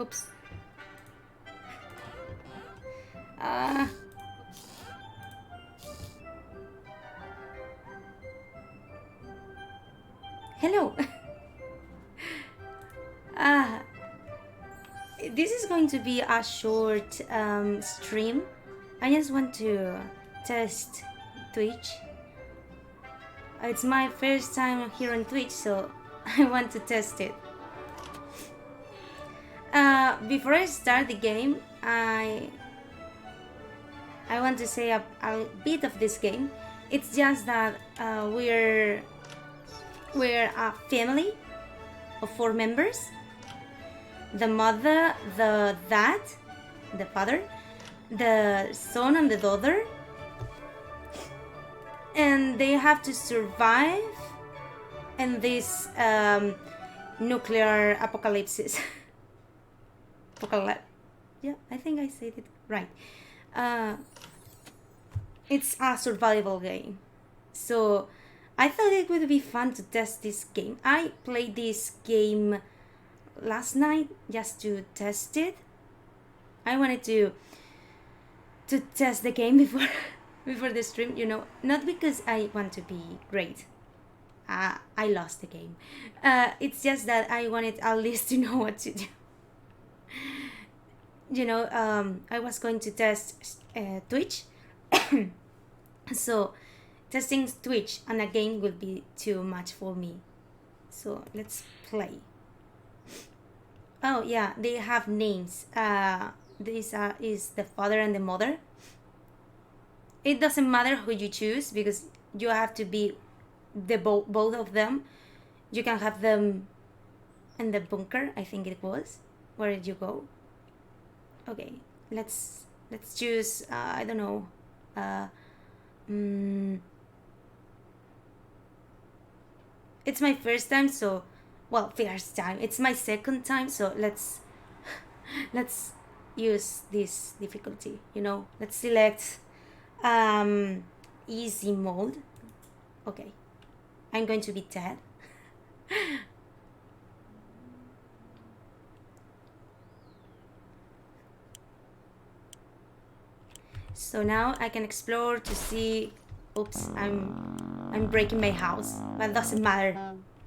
Oops. Uh, Hello. uh, this is going to be a short stream. I just want to test Twitch. It's my first time here on Twitch, so I want to test it. Before I start the game, I want to say a bit of this game. It's just that we're a family of 4 members. The mother, the dad, the father, the son and the daughter. And they have to survive in this nuclear apocalypse. Yeah, I think I said it right. It's a survival game. So I thought it would be fun to test this game. I played this game last night just to test it. I wanted to test the game before before the stream, you know, not because I want to be great. I lost the game. It's just that I wanted at least to know what to do. You know, I was going to test Twitch. So testing Twitch and a game will be too much for me. So let's play. Oh yeah, they have names. This is the father and the mother. It doesn't matter who you choose because you have to be the both of them. You can have them in the bunker, I think it was. Where did you go? Okay, let's choose. I don't know. It's my first time, so first time. It's my second time, so let's use this difficulty. You know, let's select easy mode. Okay, I'm going to be Ted. So now I can explore to see. Oops, I'm breaking my house, but it doesn't matter.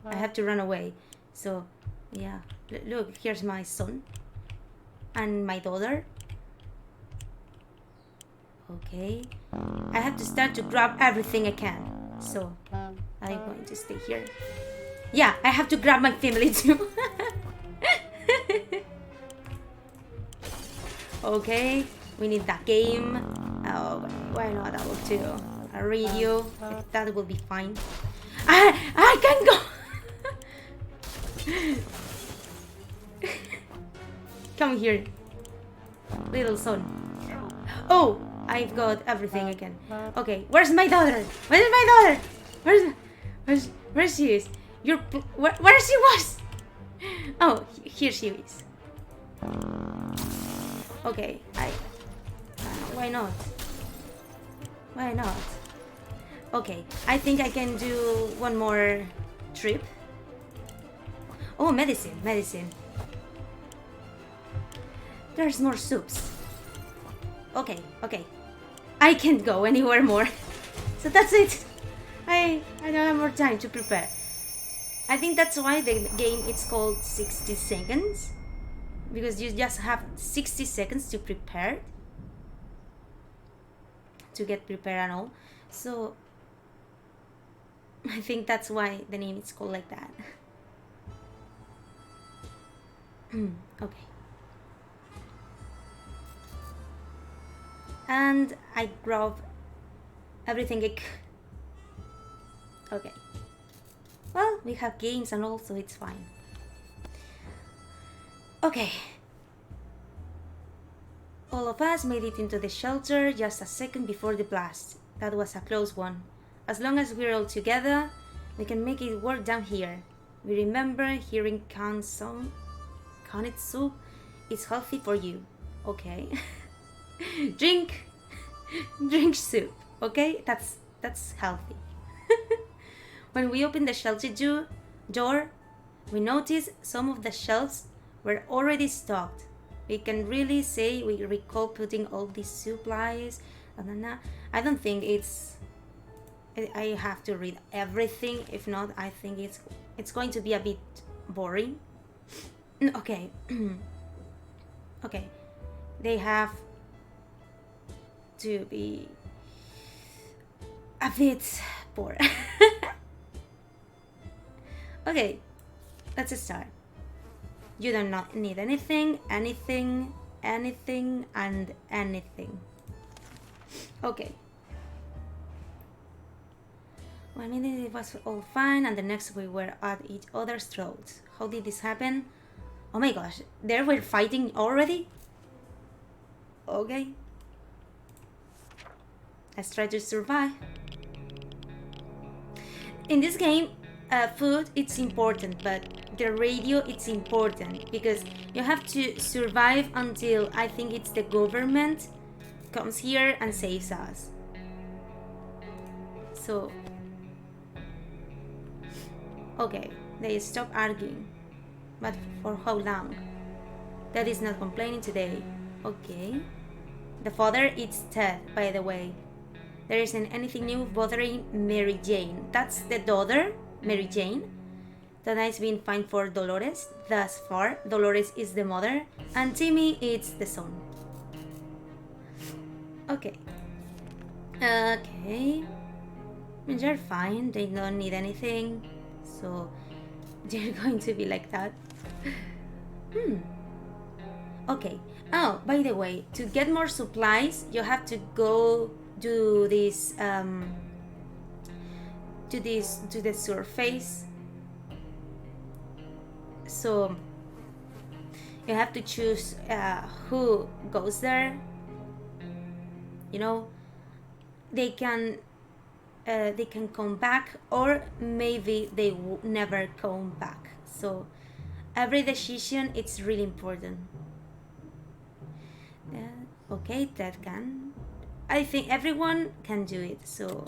I have to run away. So yeah, look, here's my son and my daughter. Okay, I have to start to grab everything I can. So I'm going to stay here. Yeah, I have to grab my family too. Okay, we need that game. Oh, why not that one too? A radio, that will be fine. I can go. Come here, little son. Oh, I've got everything again. Okay, where's my daughter? Where's my daughter? Where she is? Where she was? Oh, here she is. Okay, why not? Why not? Okay, I think I can do one more trip. Oh, medicine. There's more soups. Okay. I can't go anywhere more. So that's it. I don't have more time to prepare. I think that's why the game is called 60 seconds. Because you just have 60 seconds to prepare. To get prepared and all. So I think that's why the name is called like that. Okay. And I grab everything Okay. Well, we have games and all, so it's fine. Okay. All of us made it into the shelter just a second before the blast. That was a close one. As long as we're all together, we can make it work down here. We remember hearing canned soup. It's healthy for you. Okay. Drink! Drink soup, okay? That's healthy. When we opened the shelter door, we noticed some of the shelves were already stocked. We can really say we recall putting all these supplies. I don't think I have to read everything. If not, I think it's going to be a bit boring. Okay. Okay. They have to be a bit bored. Okay, let's start. You do not need anything, and anything. Okay. 1 minute it was all fine, and the next we were at each other's throats. How did this happen? Oh my gosh, they were fighting already? Okay. Let's try to survive. In this game, food it's important, but the radio it's important because you have to survive until I think it's the government comes here and saves us. So, okay, they stop arguing, but for how long? Dad is not complaining today. Okay. The father is dead, by the way. There isn't anything new bothering Mary Jane. That's the daughter, Mary Jane. Tonight's been fine for Dolores. Thus far, Dolores is the mother, and Timmy is the son. Okay. Okay. They're fine. They don't need anything. So, they're going to be like that. Okay. Oh, by the way, to get more supplies, you have to go do this to the surface. So you have to choose who goes there. You know, they can come back, or maybe they never come back. So every decision it's really important. Okay, that can. I think everyone can do it. So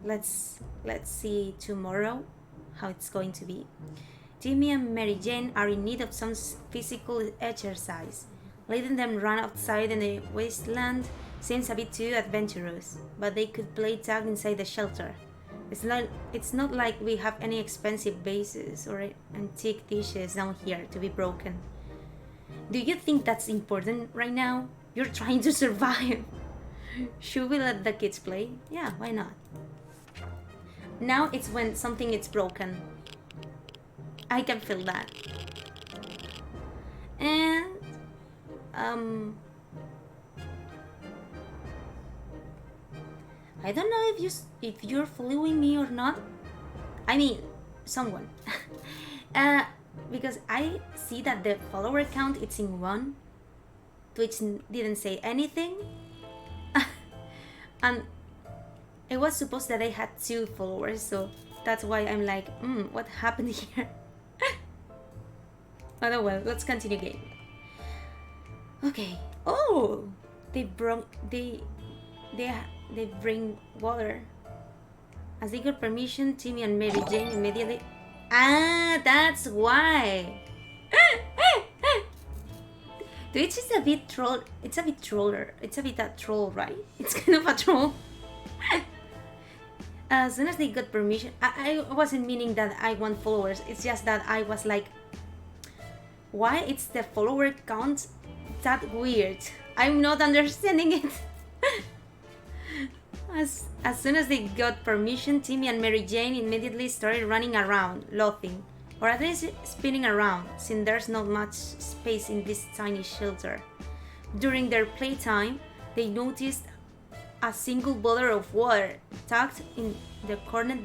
let's see tomorrow how it's going to be. Timmy and Mary Jane are in need of some physical exercise. Letting them run outside in the wasteland seems a bit too adventurous, but they could play tag inside the shelter. It's not like we have any expensive vases or antique dishes down here to be broken. Do you think that's important right now? You're trying to survive. Should we let the kids play? Yeah, why not? Now it's when something is broken. I can feel that. And I don't know if you're following me or not. I mean, someone. Because I see that the follower count it's in 1. Twitch didn't say anything. And it was supposed that I had 2 followers, so that's why I'm like, what happened here? But oh well, let's continue game. Okay. Oh, they bring water. As they got permission, Timmy and Mary Jane immediately. Ah, that's why. Twitch is a bit troll. It's a bit troller. It's a bit a troll, right? It's kind of a troll. As soon as they got permission, I wasn't meaning that I want followers. It's just that I was like, why it's the follower count that weird? I'm not understanding it. As soon as they got permission, Timmy and Mary Jane immediately started running around, laughing, or at least spinning around, since there's not much space in this tiny shelter. During their playtime, they noticed a single bottle of water tucked in the corner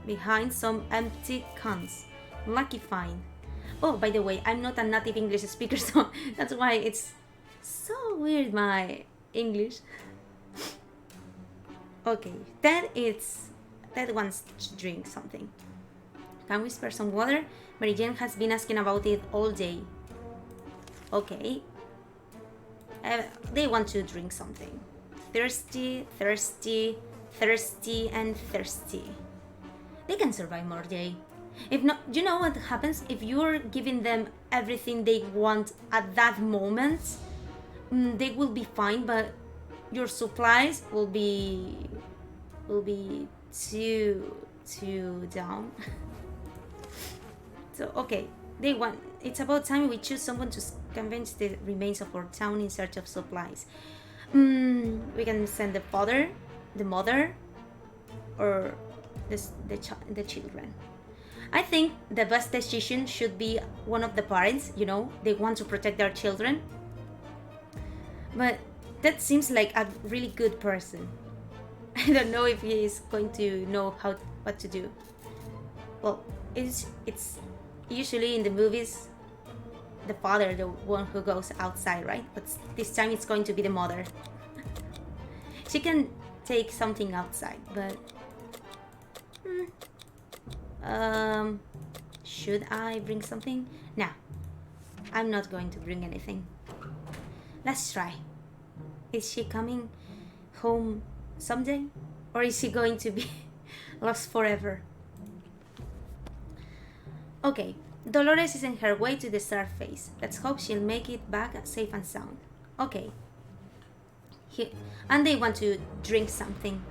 behind some empty cans. Lucky find. Oh, by the way, I'm not a native English speaker, so that's why it's so weird, my English. Okay, Ted wants to drink something. Can we spare some water? Mary Jane has been asking about it all day. Okay. They want to drink something. Thirsty, thirsty, thirsty, and thirsty. They can survive more day. If not, you know what happens if you're giving them everything they want at that moment? They will be fine, but your supplies will be too down. So okay, they want. It's about time we choose someone to scavenge the remains of our town in search of supplies. We can send the father, the mother, or the children. I think the best decision should be one of the parents. You know, they want to protect their children, but that seems like a really good person. I don't know if he is going to know what to do. Well, it's usually in the movies the father, the one who goes outside, right? But this time it's going to be the mother. She can take something outside, but should I bring something? Nah, I'm not going to bring anything. Let's try. Is she coming home someday? Or is she going to be lost forever? Okay, Dolores is on her way to the surface. Let's hope she'll make it back safe and sound. Okay. And they want to drink something.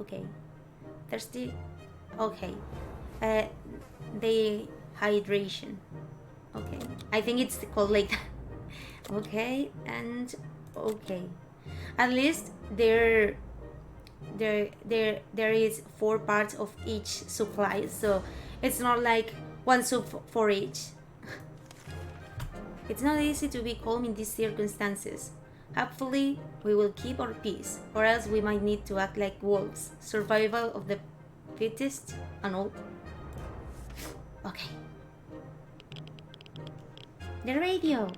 Okay. Thirsty? Okay. The hydration. Okay. I think it's called like that. Okay, and okay. At least there is 4 parts of each supply, so it's not like one soup for each. It's not easy to be calm in these circumstances. Hopefully, we will keep our peace, or else we might need to act like wolves. Survival of the fittest and all. Okay. The radio.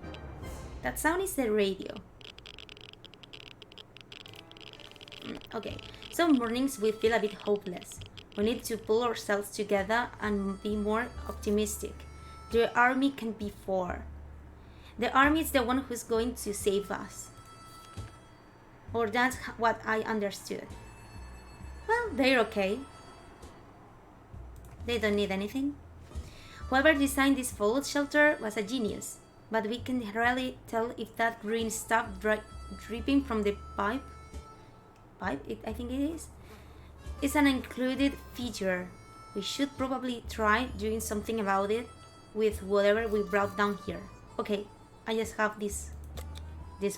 That sound is the radio. Okay, some mornings we feel a bit hopeless. We need to pull ourselves together and be more optimistic. The army can be for. The army is the one who's going to save us. Or that's what I understood. Well, they're okay. They don't need anything. Whoever designed this fallout shelter was a genius, but we can rarely tell if that green stuff dripping from the pipe, I think it is an included feature. We should probably try doing something about it with whatever we brought down here. Okay, I just have this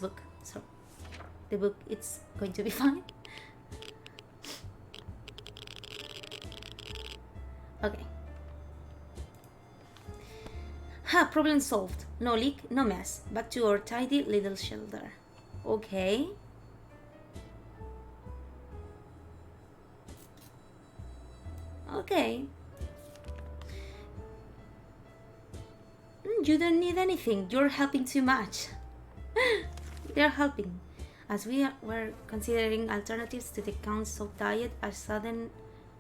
book, so the book, it's going to be fine. Okay. Problem solved. No leak, no mess. Back to our tidy little shelter. Okay. Okay. You don't need anything. You're helping too much. They're helping. As we were considering alternatives to the council diet, a sudden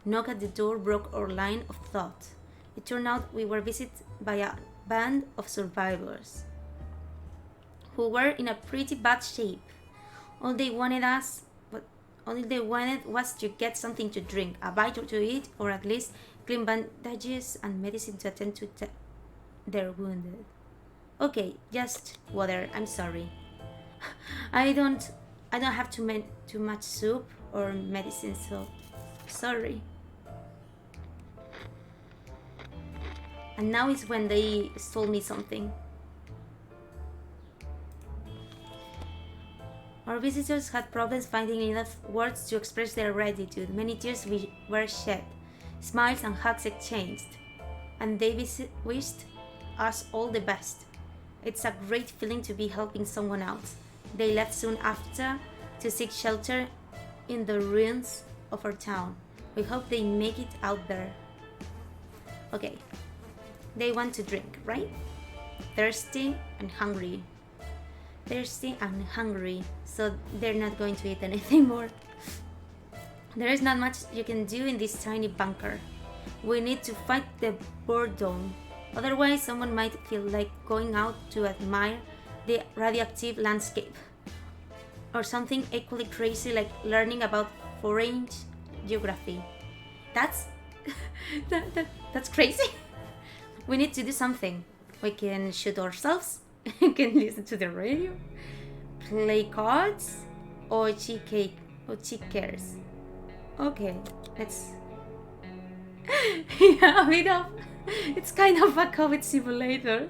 knock at the door broke our line of thought. It turned out we were visited by a band of survivors who were in a pretty bad shape. All they wanted was to get something to drink, a bite to eat, or at least clean bandages and medicine to attend to their wounded. Okay, just water. I'm sorry. I don't have too much soup or medicine, so sorry. And now is when they stole me something. Our visitors had problems finding enough words to express their gratitude. Many tears were shed, smiles and hugs exchanged, and they wished us all the best. It's a great feeling to be helping someone else. They left soon after to seek shelter in the ruins of our town. We hope they make it out there. Okay. They want to drink, right? Thirsty and hungry. Thirsty and hungry, so they're not going to eat anything more. There is not much you can do in this tiny bunker. We need to fight the boredom. Otherwise, someone might feel like going out to admire the radioactive landscape. Or something equally crazy like learning about foreign geography. That's that's crazy. We need to do something. We can shoot ourselves, we can listen to the radio, play cards, or checkers. Okay, let's. Yeah, a bit of. It's kind of a COVID simulator.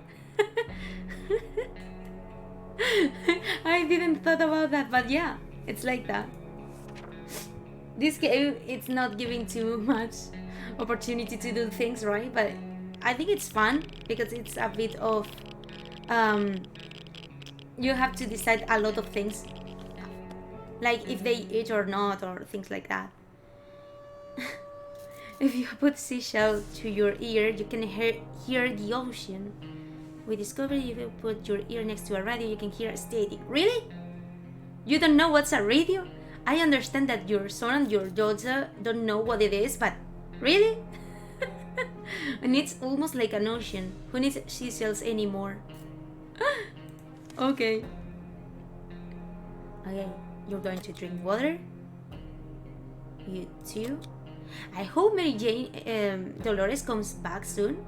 I didn't thought about that, but yeah, it's like that. This game, it's not giving too much opportunity to do things, right? But I think it's fun because it's a bit of you have to decide a lot of things, like if they eat or not, or things like that. If you put seashell to your ear, you can hear the ocean. We discovered if you put your ear next to a radio, you can hear a static. Really? You don't know what's a radio? I understand that your son and your daughter don't know what it is, but really? And it's almost like an ocean. Who needs seashells anymore? Okay. Okay, you're going to drink water. You too. I hope Mary Jane, Dolores comes back soon.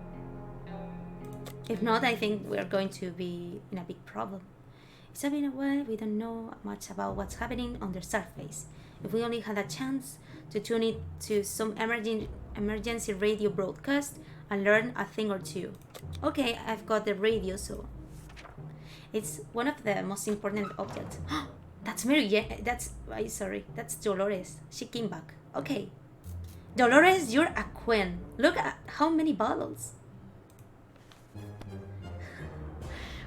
If not, I think we're going to be in a big problem. It's been a while, we don't know much about what's happening on the surface. If we only had a chance to tune it to some emergency radio broadcast and learn a thing or two. Okay, I've got the radio, so it's one of the most important objects. That's Mary Jane. That's Dolores. She came back. Okay. Dolores, you're a queen. Look at how many bottles.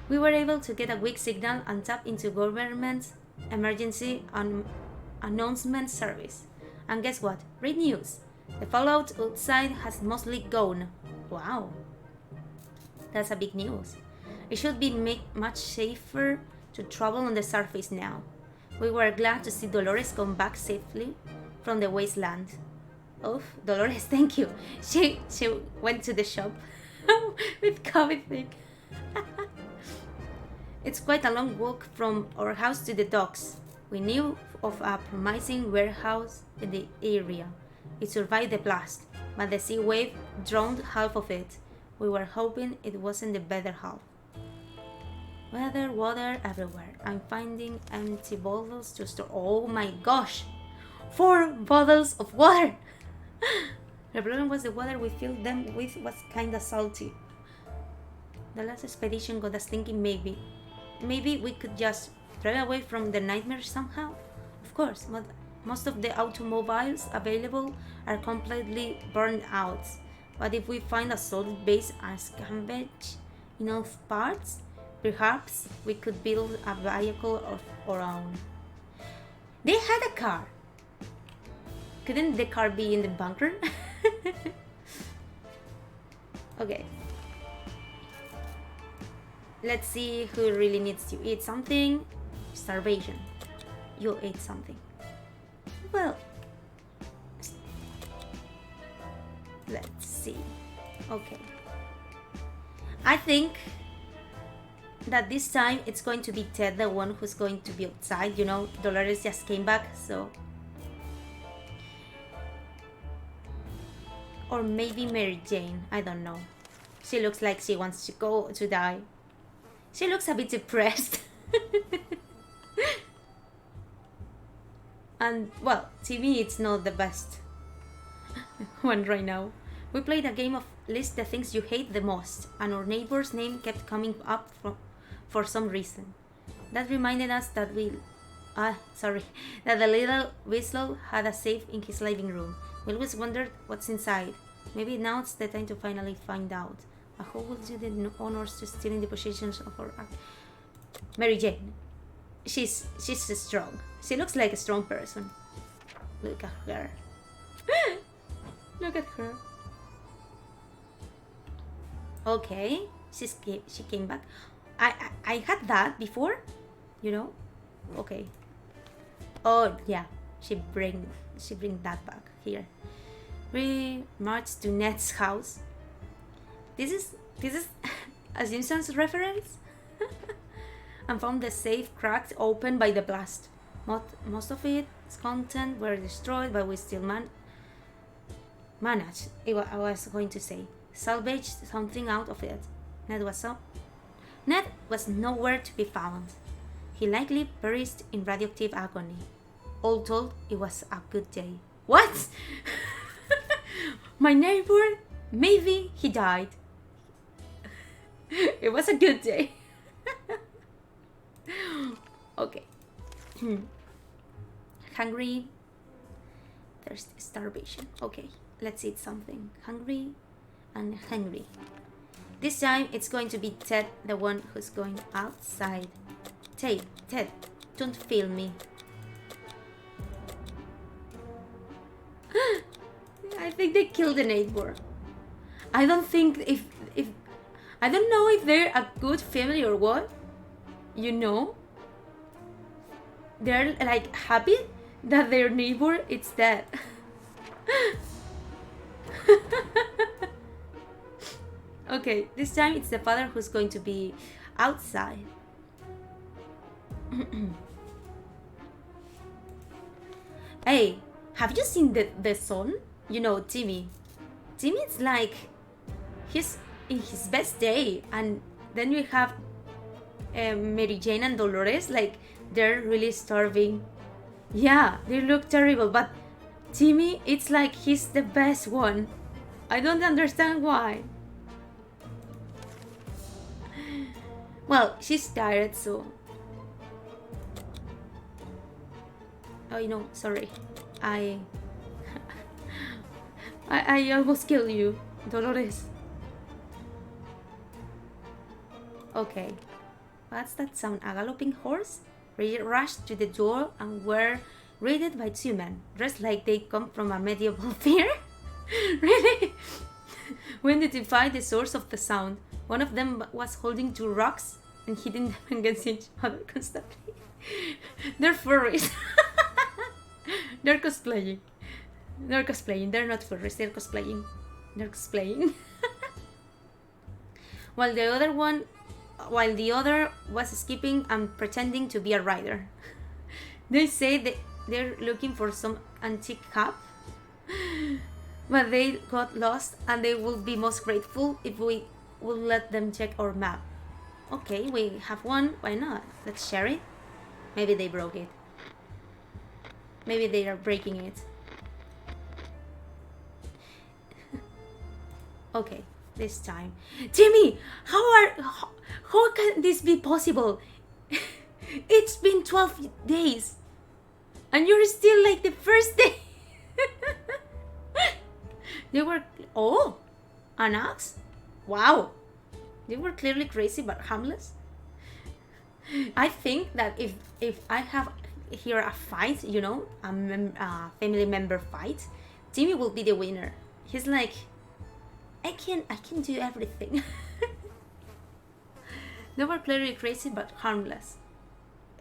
We were able to get a weak signal and tap into government's emergency announcement service. And guess what? Great news. The fallout outside has mostly gone. Wow. That's a big news. It should be much safer to travel on the surface now. We were glad to see Dolores come back safely from the wasteland. Oh, Dolores, thank you. She went to the shop with COVID thing. It's quite a long walk from our house to the docks. We knew of a promising warehouse in the area. It survived the blast, but the sea wave drowned half of it. We were hoping it wasn't the better half. Water everywhere. I'm finding empty bottles to store. Oh my gosh! 4 bottles of water! The problem was the water we filled them with was kinda salty. The last expedition got us thinking maybe we could just drive away from the nightmare somehow. Of course, but most of the automobiles available are completely burned out. But if we find a solid base and scavenge enough parts, perhaps we could build a vehicle of our own. They had a car. Couldn't the car be in the bunker? Okay. Let's see who really needs to eat something. Starvation. You ate something. Well, let's see. Okay. I think that this time it's going to be Ted, the one who's going to be outside. You know, Dolores just came back, so. Or maybe Mary Jane, I don't know. She looks like she wants to go to die. She looks a bit depressed. And, well, to me it's not the best one right now. We played a game of list the things you hate the most, and our neighbor's name kept coming up for some reason. That reminded us that that the little Weasel had a safe in his living room. We always wondered what's inside. Maybe now it's the time to finally find out. I hope we'll do the honors to stealing the possessions of our Mary Jane. She's strong. She looks like a strong person. Look at her. Look at her. Okay, she came back. I had that before, you know. Okay. Oh yeah, she bring that back here. We marched to Ned's house. This is a Simpsons reference. and found the safe cracked open by the blast. Most of its content were destroyed, but we still managed, I was going to say, salvage something out of it. Ned was nowhere to be found. He likely perished in radioactive agony. All told, it was a good day. What? My neighbor? Maybe he died. It was a good day. Okay. Hungry. There's starvation. Okay, let's eat something. Hungry and hungry. This time it's going to be Ted, the one who's going outside. Ted, don't fail me. I think they killed the neighbor. I don't know if they're a good family or what. You know? They're like happy that their neighbor is dead. Okay, this time it's the father who's going to be outside. Hey, have you seen the son? You know, Timmy. Timmy's like, he's in his best day, and then we have Mary Jane and Dolores, like they're really starving. Yeah, they look terrible, but Timmy, it's like he's the best one. I don't understand why. Well, she's tired, so... Oh, no, sorry. I almost killed you, Dolores. Okay. What's that sound? A galloping horse? We rushed to the door and were greeted by two men, dressed like they come from a medieval fair. Really? We identified the source of the sound. One of them was holding two rocks and hitting them against each other constantly. They're furries. They're cosplaying. They're not furries, they're cosplaying. While the other was skipping and pretending to be a rider. They say that they're looking for some antique cap, but they got lost and they will be most grateful if we will let them check our map. Okay, we have one, why not? Let's share it. Maybe they broke it. Maybe they are breaking it. Okay, this time. Timmy, how can this be possible? It's been 12 days and you're still like the first day. They were, oh, an axe? Wow. They were clearly crazy but harmless. I think that if I have here a fight, you know, a family member fight, Timmy will be the winner. He's like, I can do everything. They were clearly crazy but harmless.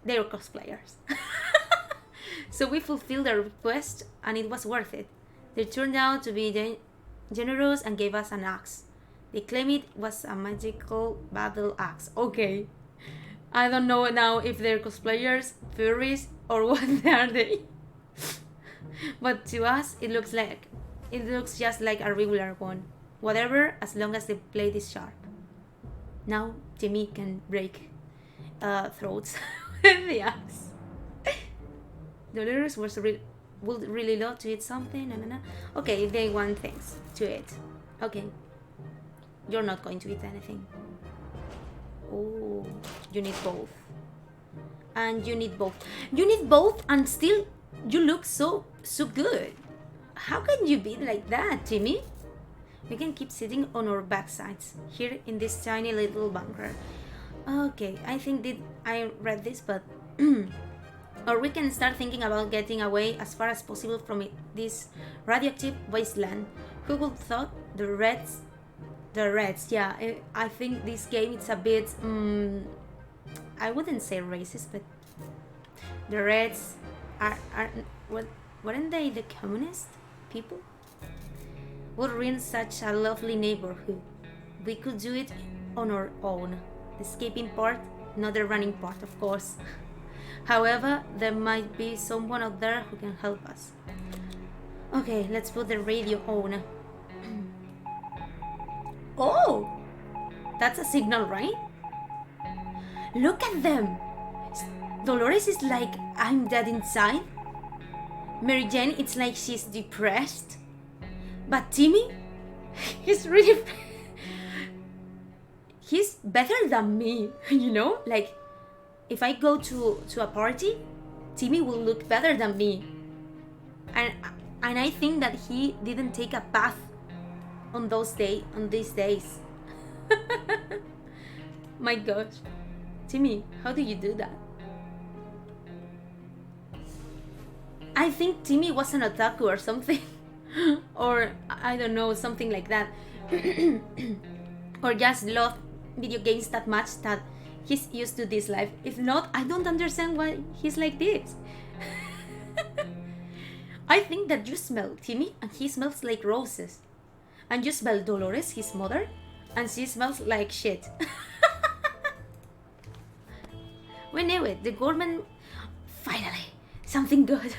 They were cosplayers. So we fulfilled their request and it was worth it. They turned out to be generous and gave us an axe. They claimed it was a magical battle axe. Okay. I don't know now if they're cosplayers, furries, or what are they. But to us, it looks just like a regular one. Whatever, as long as the blade is sharp. Now Timmy can break throats with the axe. Dolores would really love to eat something. Okay, they want things to eat. Okay. You're not going to eat anything. Oh, you need both. And you need both. You need both and still you look so good. How can you be like that, Timmy? We can keep sitting on our backsides here in this tiny little bunker. Okay, I think I read this, but or we can start thinking about getting away as far as possible from this radioactive wasteland. Who would thought the Reds, yeah, I think this game is a bit, I wouldn't say racist, but the Reds weren't they the communist people? Would ruin such a lovely neighborhood. We could do it on our own. The escaping part not the running part, of course. However, there might be someone out there who can help us. Okay, let's put the radio on. Oh! That's a signal, right? Look at them! Dolores is like, I'm dead inside. Mary Jane, it's like she's depressed. But Timmy, he's really... he's better than me, you know? Like, if I go to a party, Timmy will look better than me. And I think that he didn't take a bath on these days. My gosh. Timmy, how do you do that? I think Timmy was an otaku or something. Or, I don't know, something like that. Or just loved video games that much that he's used to this life. If not, I don't understand why he's like this. I think that you smell Timmy and he smells like roses. And you smell Dolores, his mother, and she smells like shit. We knew it. The government... Finally, something good.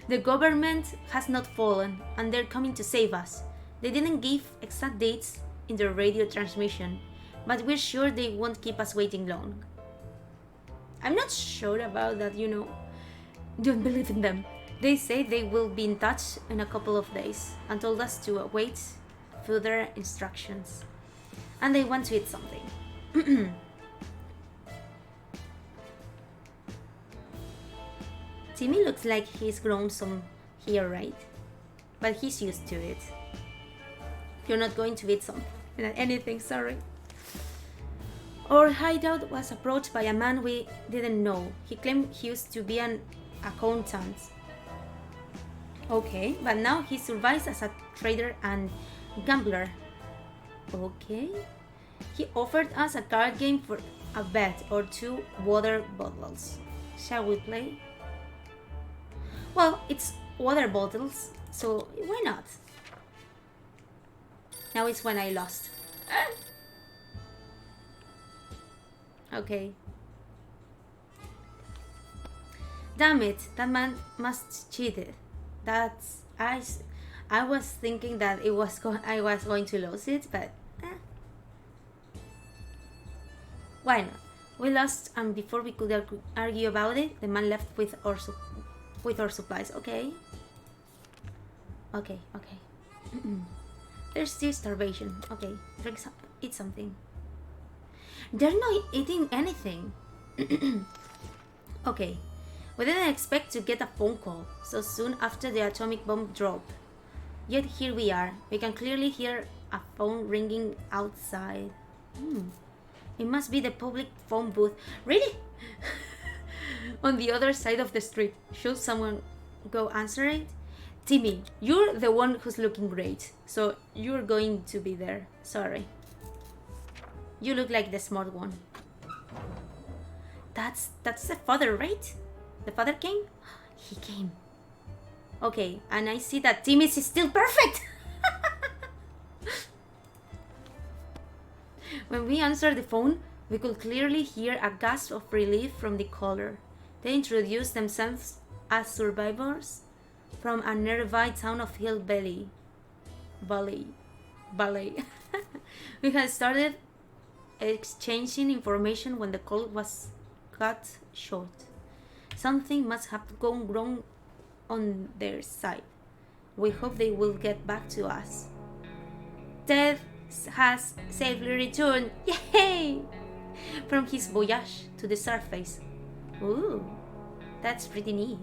The government has not fallen, and they're coming to save us. They didn't give exact dates in their radio transmission, but we're sure they won't keep us waiting long. I'm not sure about that, you know. Don't believe in them. They say they will be in touch in a couple of days and told us to await further instructions. And they want to eat something. Timmy looks like he's grown some hair, right? But he's used to it. You're not going to eat something, anything, sorry. Our hideout was approached by a man we didn't know. He claimed he used to be an accountant. Okay, but now he survives as a trader and gambler. Okay. He offered us a card game for a bet or 2 water bottles. Shall we play? Well, it's water bottles, so why not? Now it's when I lost. Okay. Damn it, that man must cheated. That's... I was thinking that I was going to lose it, but why not? We lost, and before we could argue about it, the man left with our supplies. Okay. Okay. There's still starvation. Okay, eat something. They're not eating anything. Okay. We didn't expect to get a phone call so soon after the atomic bomb dropped. Yet here we are. We can clearly hear a phone ringing outside. It must be the public phone booth. Really? On the other side of the street. Should someone go answer it? Timmy, you're the one who's looking great, so you're going to be there. Sorry. You look like the smart one. That's the father, right? The father came? He came. Okay, and I see that Timmy is still perfect! When we answered the phone, we could clearly hear a gasp of relief from the caller. They introduced themselves as survivors from a nearby town of Hillbilly Valley. We had started exchanging information when the call was cut short. Something must have gone wrong on their side. We hope they will get back to us. Ted has safely returned, yay! From his voyage to the surface. Ooh, that's pretty neat.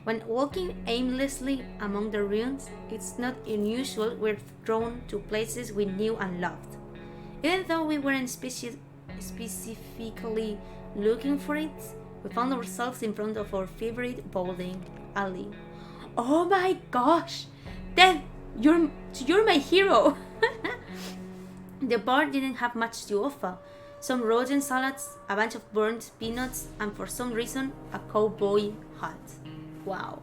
When walking aimlessly among the ruins, it's not unusual we're drawn to places we knew and loved. Even though we weren't specifically looking for it, we found ourselves in front of our favorite bowling alley. Oh my gosh! Dad, you're my hero! The bar didn't have much to offer. Some rotten salads, a bunch of burnt peanuts, and for some reason, a cowboy hat. Wow.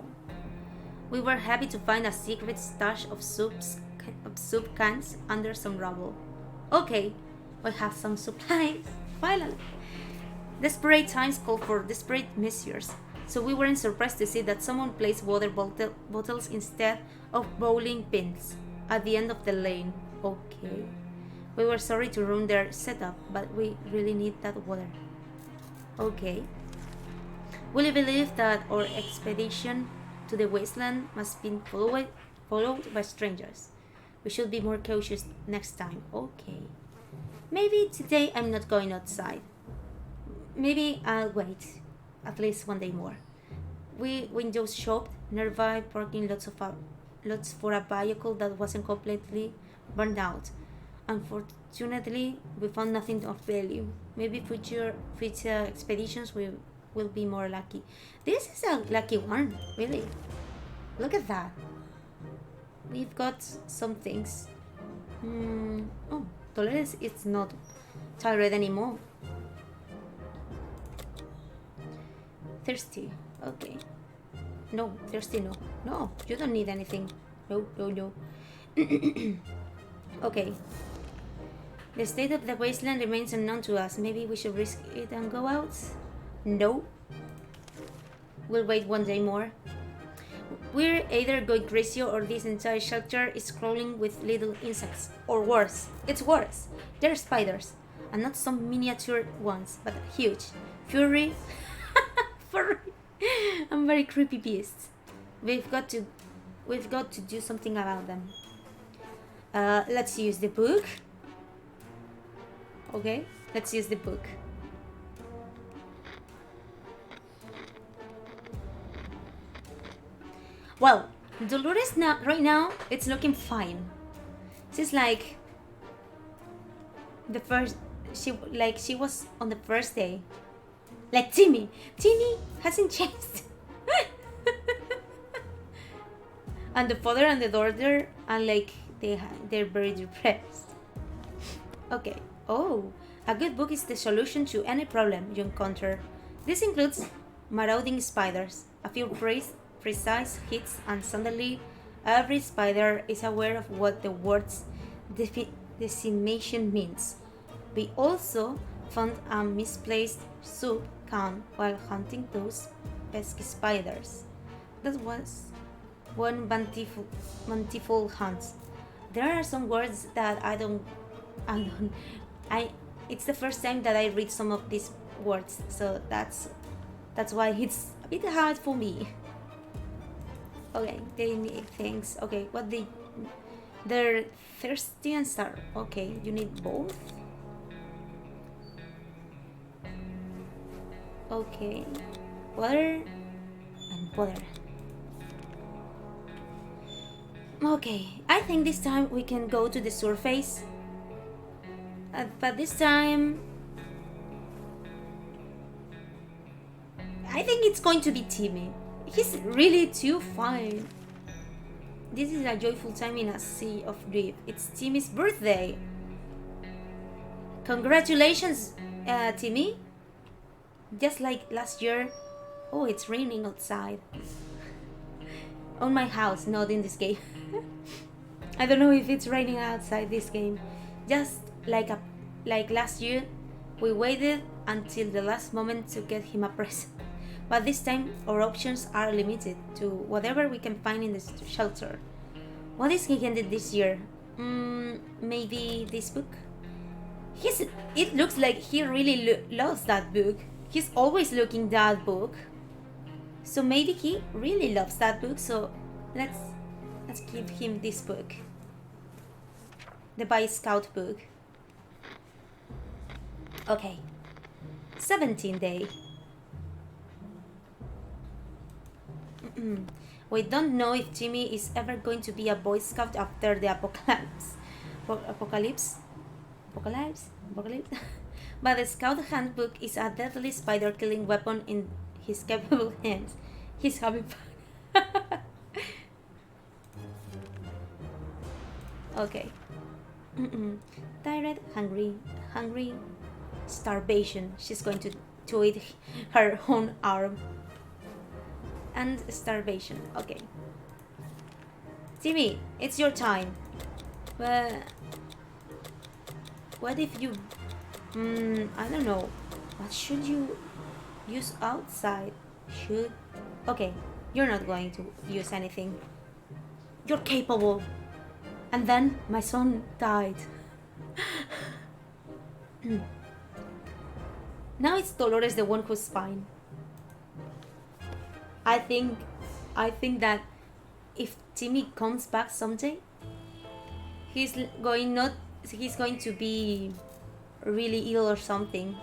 We were happy to find a secret stash of soup cans under some rubble. Okay, we have some supplies, finally. Desperate times call for desperate measures, so we weren't surprised to see that someone placed water bottles instead of bowling pins at the end of the lane. Okay. We were sorry to ruin their setup, but we really need that water. Okay. Will you believe that our expedition to the wasteland must be followed by strangers? We should be more cautious next time. Okay. Maybe today I'm not going outside. Maybe I'll wait at least one day more. We window shopped nearby, parking lots for a vehicle that wasn't completely burned out. Unfortunately, we found nothing of value. Maybe future expeditions will be more lucky. This is a lucky one, really. Look at that. We've got some things. Oh, Dolores is not tired anymore. Thirsty. Okay. No, thirsty no. No, you don't need anything. No. Okay. The state of the wasteland remains unknown to us. Maybe we should risk it and go out? No. We'll wait one day more. We're either going crazy or this entire shelter is crawling with little insects. Or worse. It's worse. They're spiders. And not some miniature ones, but huge. Furry. And very creepy beasts. We've got to do something about them. Let's use the book. Okay, let's use the book. Well, Dolores right now it's looking fine. She's like she was on the first day. Like Timmy hasn't changed. And the father and the daughter are like they're very depressed. Okay. Oh, a good book is the solution to any problem you encounter. This includes marauding spiders, a few precise hits, and suddenly every spider is aware of what the words decimation means. We also found a misplaced soup can while hunting those pesky spiders. That was one bountiful hunt. There are some words that it's the first time that I read some of these words, so that's why it's a bit hard for me. Okay, they need things. Okay, they're thirsty and starved. Okay, you need both. Okay, water and water. Okay, I think this time we can go to the surface. But this time, I think it's going to be Timmy. He's really too fine. This is a joyful time in a sea of grief. It's Timmy's birthday. Congratulations, Timmy. Just like last year. Oh, it's raining outside. On my house, not in this game. I don't know if it's raining outside this game. Just like last year, we waited until the last moment to get him a present. But this time, our options are limited to whatever we can find in the shelter. What is he handed this year? Maybe this book? It looks like he really loves that book. He's always looking that book. So maybe he really loves that book, so let's give him this book. The Boy Scout book. Okay. 17th day. We don't know if Jimmy is ever going to be a Boy Scout after the apocalypse. Apocalypse? But the Scout Handbook is a deadly spider-killing weapon in his capable hands. He's having fun. Okay. Tired, hungry, starvation. She's going to eat her own arm. And starvation. Okay. Timmy, it's your time. What if you... I don't know. What should you use outside? Should... Okay, you're not going to use anything. You're capable. And then my son died. Now it's Dolores, the one who's fine. I think that if Timmy comes back someday, he's going to be really ill or something.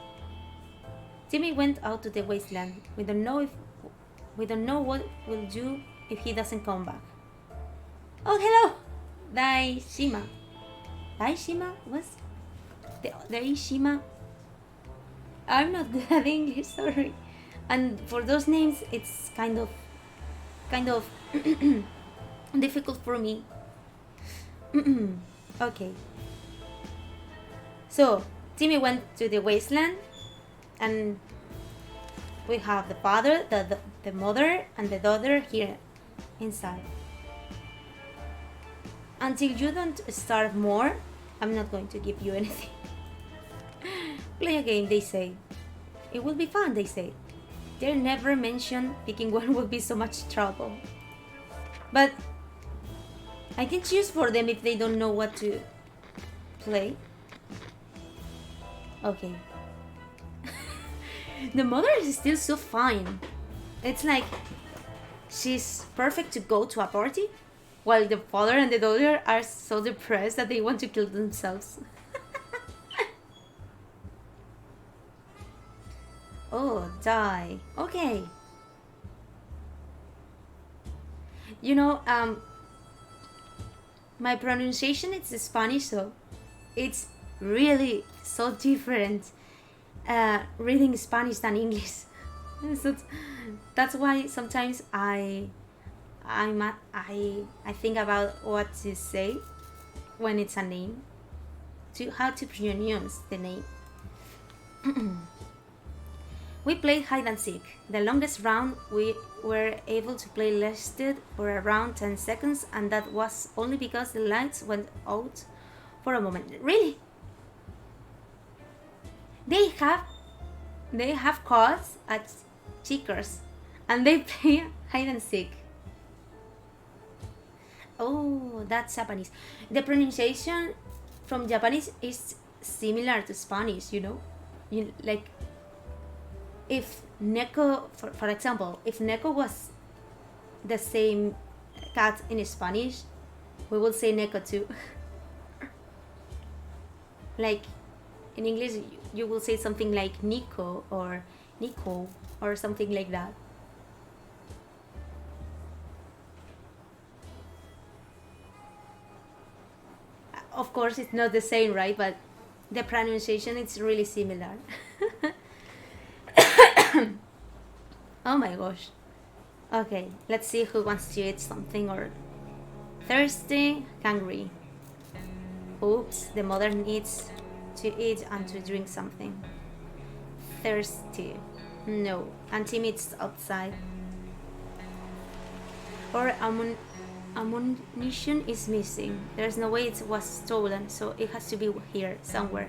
Timmy went out to the wasteland. We don't know what we'll do if he doesn't come back. Oh, hello, Daishima. Daishima? What's Daishima? I'm not good at English, sorry. And for those names, it's kind of difficult for me. Okay. So Timmy went to the wasteland, and we have the father, the mother, and the daughter here inside. Until you don't starve more, I'm not going to give you anything. Play a game, they say. It will be fun, they say. They never mention picking one will be so much trouble. But I can choose for them if they don't know what to play. Okay. The mother is still so fine. It's like she's perfect to go to a party, while the father and the daughter are so depressed that they want to kill themselves. Oh, die. Okay. You know, my pronunciation is Spanish, so it's really so different reading Spanish than English. So that's why sometimes I think about what to say when it's a name, to how to pronounce the name. We played hide and seek. The longest round we were able to play lasted for around 10 seconds, and that was only because the lights went out for a moment. Really? They have cards at Checkers, and they play hide and seek. Oh, that's Japanese. The pronunciation from Japanese is similar to Spanish, you know? Like, if Neko, for example, if Neko was the same cat in Spanish, we would say Neko too. Like, in English, you will say something like Nico or Nico or something like that. Of course, it's not the same, right? But the pronunciation is really similar. Oh my gosh. Okay, let's see who wants to eat something or thirsty, hungry. Oops, the mother needs to eat and to drink something. Thirsty. No, and Tim eats outside. Or ammunition is missing. There's no way it was stolen, so it has to be here somewhere.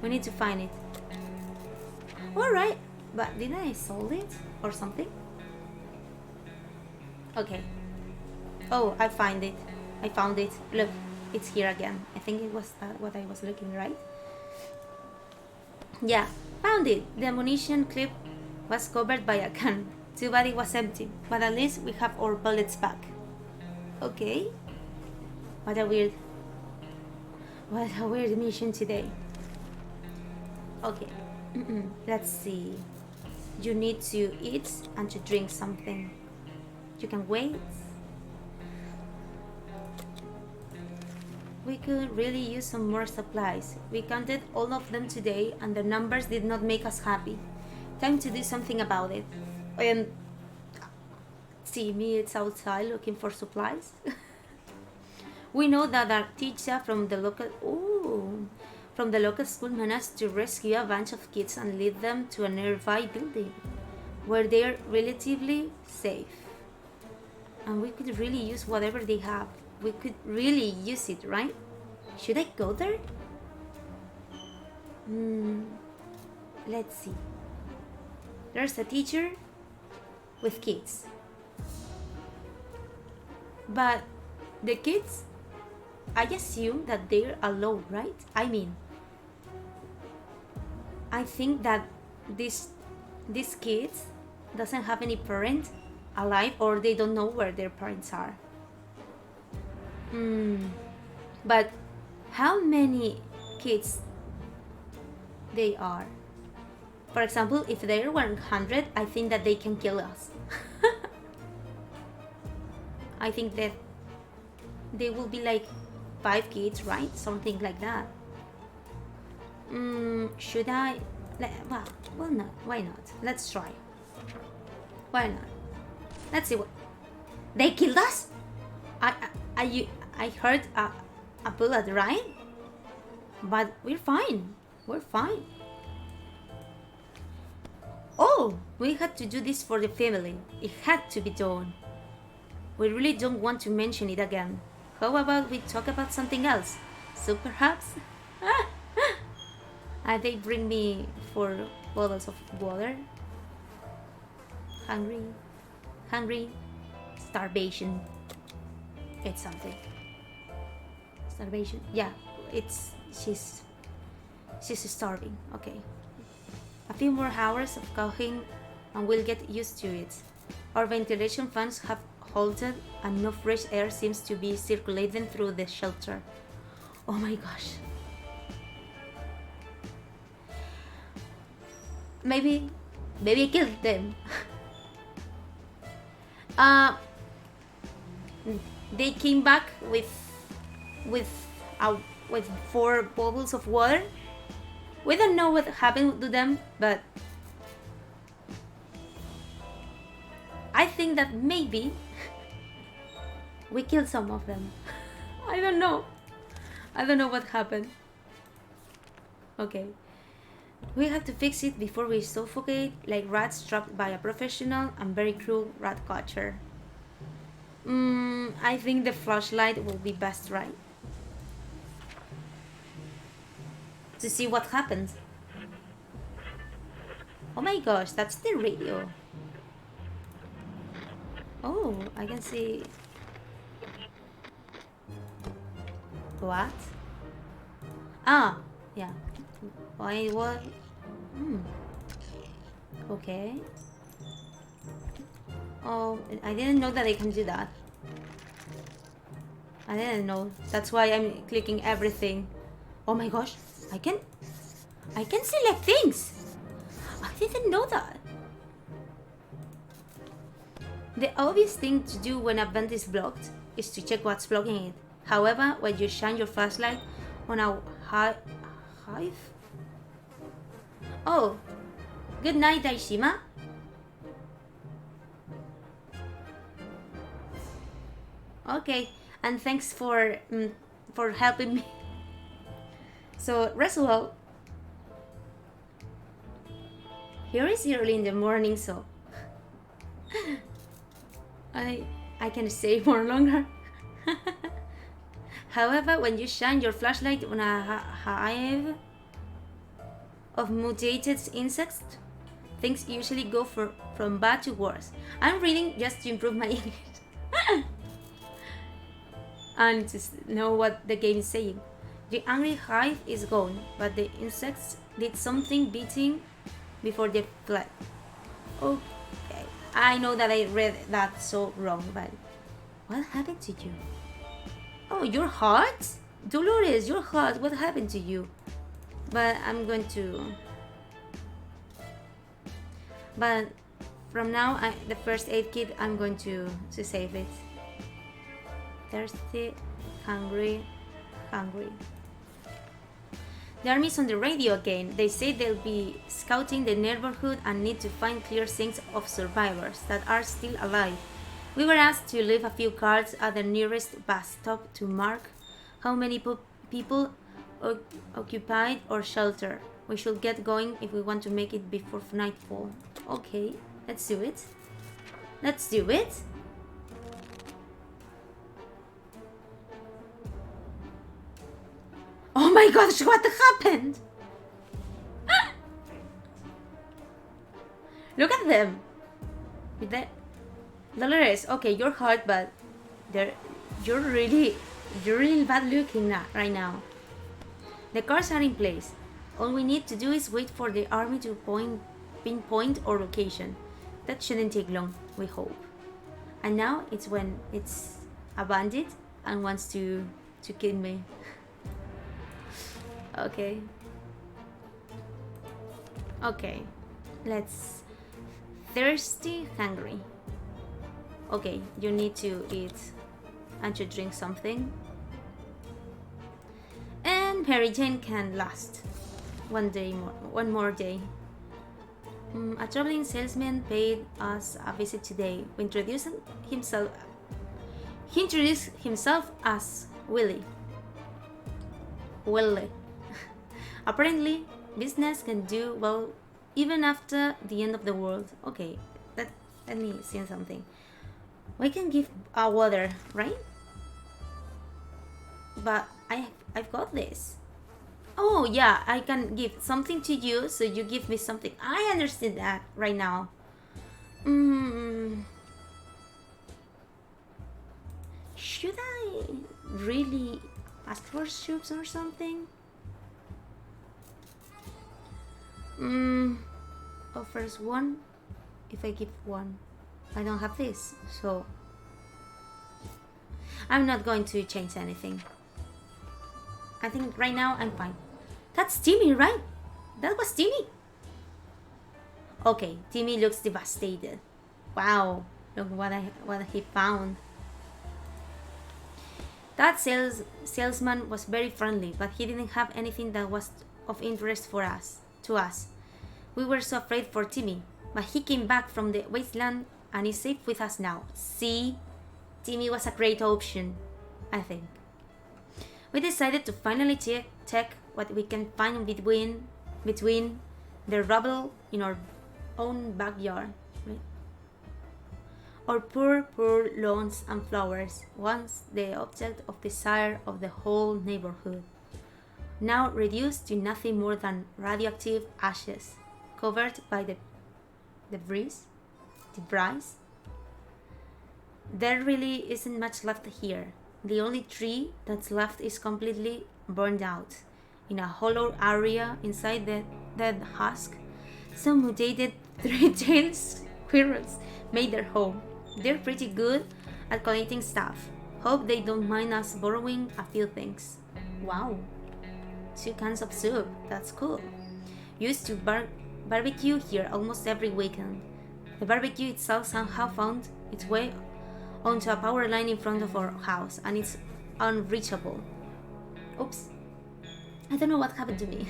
We need to find it. Alright, but did I solve it or something? Okay. Oh, I found it. Look, it's here again. I think it was what I was looking, right? Yeah, found it. The ammunition clip was covered by a gun. Too bad it was empty, but at least we have our bullets back. Okay. What a weird mission today. Okay. Let's see. You need to eat and to drink something. You can wait. We could really use some more supplies. We counted all of them today and the numbers did not make us happy. Time to do something about it. And see me, it's outside looking for supplies. We know that our teacher from the local school managed to rescue a bunch of kids and lead them to a nearby building where they're relatively safe. And we could really use whatever they have. We could really use it, right? Should I go there? let's see. There's a teacher with kids. But the kids, I assume that they're alone, right? I mean, I think that these kids doesn't have any parent alive, or they don't know where their parents are. But how many kids they are? For example, if they're 100, I think that they can kill us. I think that they will be like 5 kids, right? Something like that. Should I? Well, no. Why not? Let's try. Why not? Let's see what they killed us. I heard a bullet, right? But we're fine. We're fine. Oh, we had to do this for the family. It had to be done. We really don't want to mention it again. How about we talk about something else? So perhaps... they bring me 4 bottles of water. Hungry. Starvation. It's something. Starvation. Yeah, she's starving. Okay. A few more hours of coughing and we'll get used to it. Our ventilation fans have halted and no fresh air seems to be circulating through the shelter. Oh my gosh. Maybe I killed them. They came back with 4 bottles of water. We don't know what happened to them, but I think that maybe we killed some of them. I don't know what happened. Okay. We have to fix it before we suffocate like rats trapped by a professional and very cruel rat catcher. I think the flashlight will be best, right? To see what happens. Oh my gosh, that's the radio. Oh, I can see... What? Ah, yeah. Why, what? Okay. Oh, I didn't know that I can do that. I didn't know. That's why I'm clicking everything. Oh my gosh, I can select things. I didn't know that. The obvious thing to do when a vent is blocked is to check what's blocking it. However, when you shine your flashlight on a hive... Oh, good night, Daishima. Okay, and thanks for helping me. So, result. Here is early in the morning, so I can stay more longer. However, when you shine your flashlight on a hive of mutated insects, things usually go from bad to worse. I'm reading just to improve my English and to know what the game is saying. The angry hive is gone, but the insects did something beating before they fled. Okay, I know that I read that so wrong, but what happened to you? Oh, your heart? Dolores, your heart, what happened to you? But I'm going to... But from now, the first aid kit, I'm going to save it. Thirsty, hungry. The army's on the radio again. They say they'll be scouting the neighborhood and need to find clear signs of survivors that are still alive. We were asked to leave a few cards at the nearest bus stop to mark how many people occupied or shelter. We should get going if we want to make it before nightfall. Okay, let's do it. Let's do it. Oh my gosh, what happened? them. With that, Dolores, okay, you're hot, but you're really bad looking right now. The cars are in place. All we need to do is wait for the army to pinpoint our location. That shouldn't take long, we hope. And now it's when it's a bandit and wants to kill me. Okay. Okay. Let's... Thirsty, hungry. Okay, you need to eat and to drink something. And Mary Jane can last one more day. A traveling salesman paid us a visit today. He introduced himself as Willie. Apparently, business can do well even after the end of the world. Okay, let me see something. We can give water, right? But I've got this. Oh yeah, I can give something to you, so you give me something. I understand that right now. Should I really ask for soups or something? Offers one. If I give one, I don't have this, so I'm not going to change anything. I think right now I'm fine. That's Timmy, right? That was Timmy. Okay, Timmy looks devastated. Wow, look what he found. That salesman was very friendly, but he didn't have anything that was of interest to us. We were so afraid for Timmy, but he came back from the wasteland and is safe with us now. See? Timmy was a great option, I think. We decided to finally check what we can find between the rubble in our own backyard. Right? Our poor lawns and flowers, once the object of desire of the whole neighborhood, now reduced to nothing more than radioactive ashes, covered by the debris. There really isn't much left here. The only tree that's left is completely burned out. In a hollow area inside the dead husk, some mutated three-tailed squirrels made their home. They're pretty good at collecting stuff. Hope they don't mind us borrowing a few things. Wow, 2 cans of soup, that's cool. Used to barbecue here almost every weekend. The barbecue itself somehow found its way onto a power line in front of our house, and it's unreachable. Oops. I don't know what happened to me.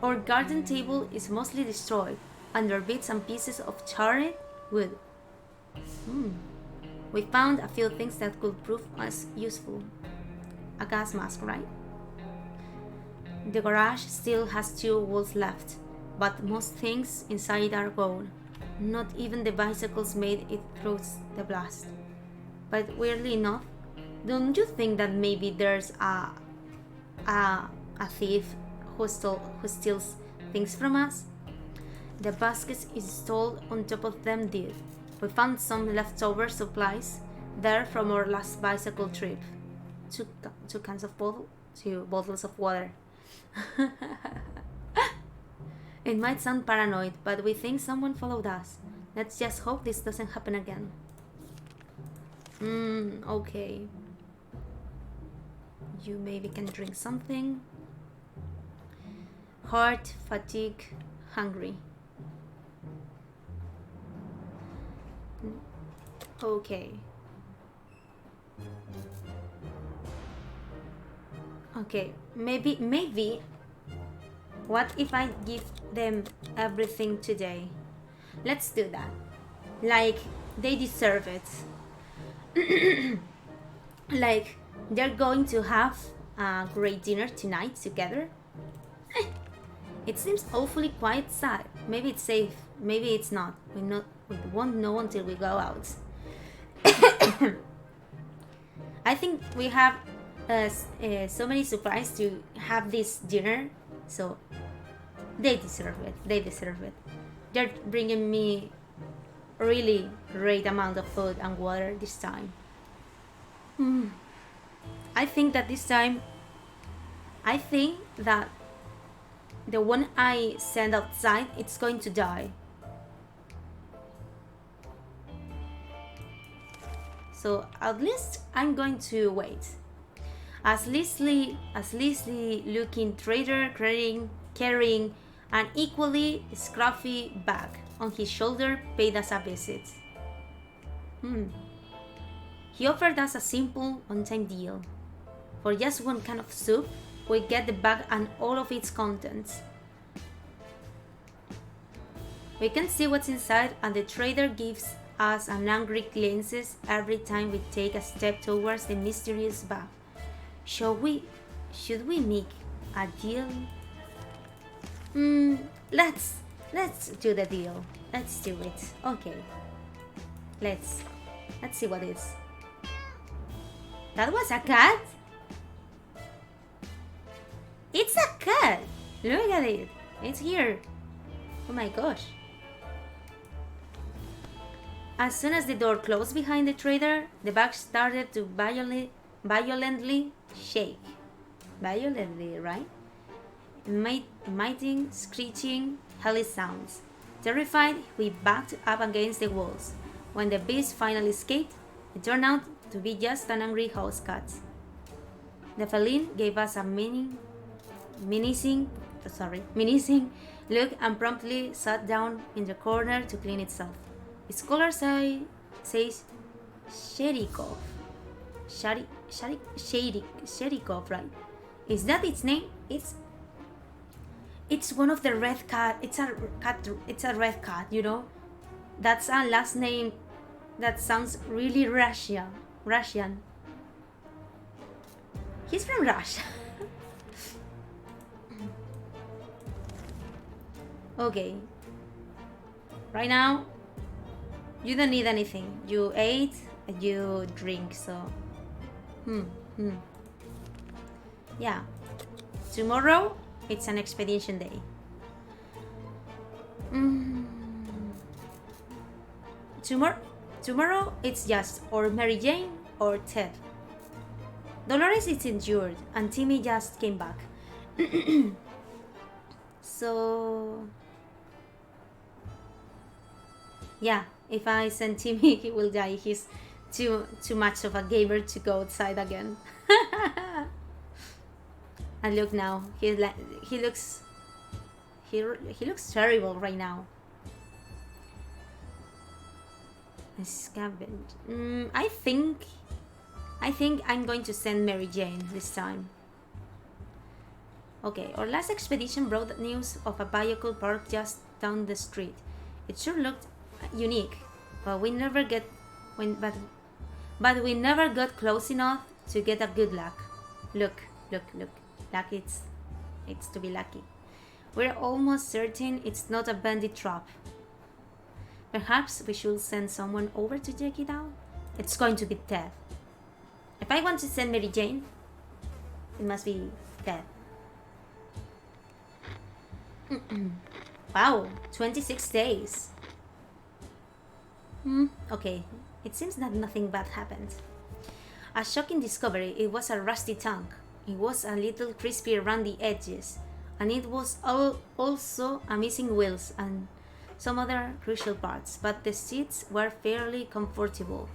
Our garden table is mostly destroyed under bits and pieces of charred wood. We found a few things that could prove us useful. A gas mask, right? The garage still has 2 walls left, but most things inside are gone. Not even the bicycles made it through the blast. But weirdly enough, don't you think that maybe there's a thief who steals things from us? The baskets installed on top of them did. We found some leftover supplies there from our last bicycle trip. 2 cans of 2 bottles of water. It might sound paranoid, but we think someone followed us. Let's just hope this doesn't happen again. Okay. You maybe can drink something. Heart, fatigue, hungry. Okay. Okay, maybe. What if I give them everything today? Let's do that. Like, they deserve it. Like, they're going to have a great dinner tonight together. It seems awfully quite sad. Maybe it's safe, maybe it's not. We won't know until we go out. I think we have so many surprises to have this dinner, so they deserve it. They're bringing me really great amount of food and water this time. I think that this time, I think that the one I send outside, it's going to die. So at least I'm going to wait. As Leslie looking trader carrying an equally scruffy bag on his shoulder paid us a visit. He offered us a simple one-time deal. For just one can of soup, we get the bag and all of its contents. We can see what's inside, and the trader gives us an angry glances every time we take a step towards the mysterious bag. Should we make a deal? Let's do the deal. Let's do it. Okay. Let's see what it is. That was a cat? It's a cat! Look at it. It's here. Oh my gosh. As soon as the door closed behind the trader, the bag started to violently shake. Violently, right? Emitting, screeching, hellish sounds. Terrified, we backed up against the walls. When the beast finally escaped, it turned out to be just an angry house cat. The feline gave us a menacing look and promptly sat down in the corner to clean itself. Its collar says Sherikov. Sherikov, right? Is that its name? It's one of the red cat. It's a red cat, you know? That's a last name that sounds really Russian. He's from Russia. Okay. Right now, you don't need anything. You ate, you drink, so... Yeah. Tomorrow, it's an expedition day. Tomorrow, it's just or Mary Jane or Ted. Dolores is injured, and Timmy just came back. So... Yeah, if I send Timmy, he will die. He's too much of a gamer to go outside again. And look now, he looks terrible right now. Scavenge. I think I'm going to send Mary Jane this time. Okay, our last expedition brought the news of a vehicle parked just down the street. It sure looked unique, but we never got close enough to get a good look. Look. Lucky it's to be lucky. We're almost certain it's not a bandit trap. Perhaps we should send someone over to check it out. It's going to be Ted. If I want to send Mary Jane, it must be Ted. Wow, 26 days. Okay, it seems that nothing bad happened. A shocking discovery, it was a rusty tank. It was a little crispy around the edges, and it was also missing wheels and some other crucial parts, but the seats were fairly comfortable.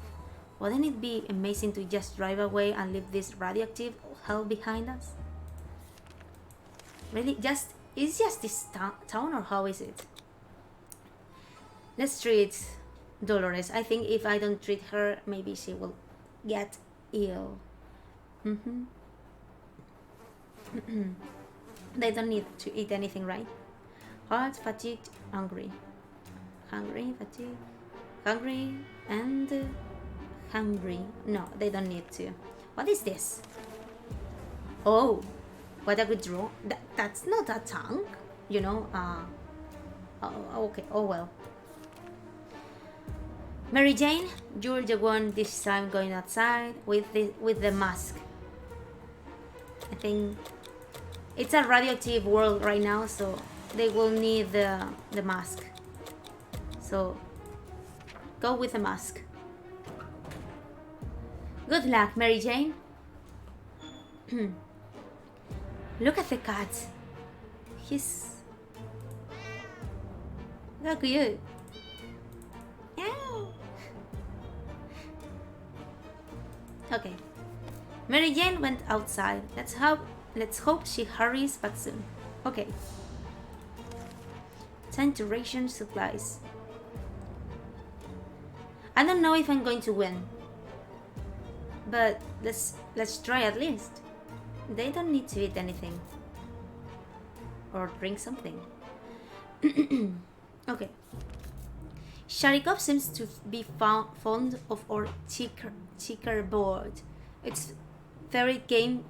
Wouldn't it be amazing to just drive away and leave this radioactive hell behind us? Really, is just this town, or how is it? Let's treat Dolores. I think if I don't treat her, maybe she will get ill. They don't need to eat anything, right? Hot, fatigued, hungry. Hungry, fatigued, hungry, and hungry. No, they don't need to. What is this? Oh, what a good draw. That's not a tank, you know. Okay, oh well. Mary Jane, you're the one this time going outside with the mask. I think it's a radioactive world right now, so they will need the mask. So go with a mask. Good luck, Mary Jane. Look at the cat. He's so cute. Okay. Mary Jane went outside. Let's hope she hurries back soon. Okay. Time to ration supplies. I don't know if I'm going to win, but let's try at least. They don't need to eat anything or drink something. Okay. Sharikov seems to be fond of our checkerboard. Its favorite game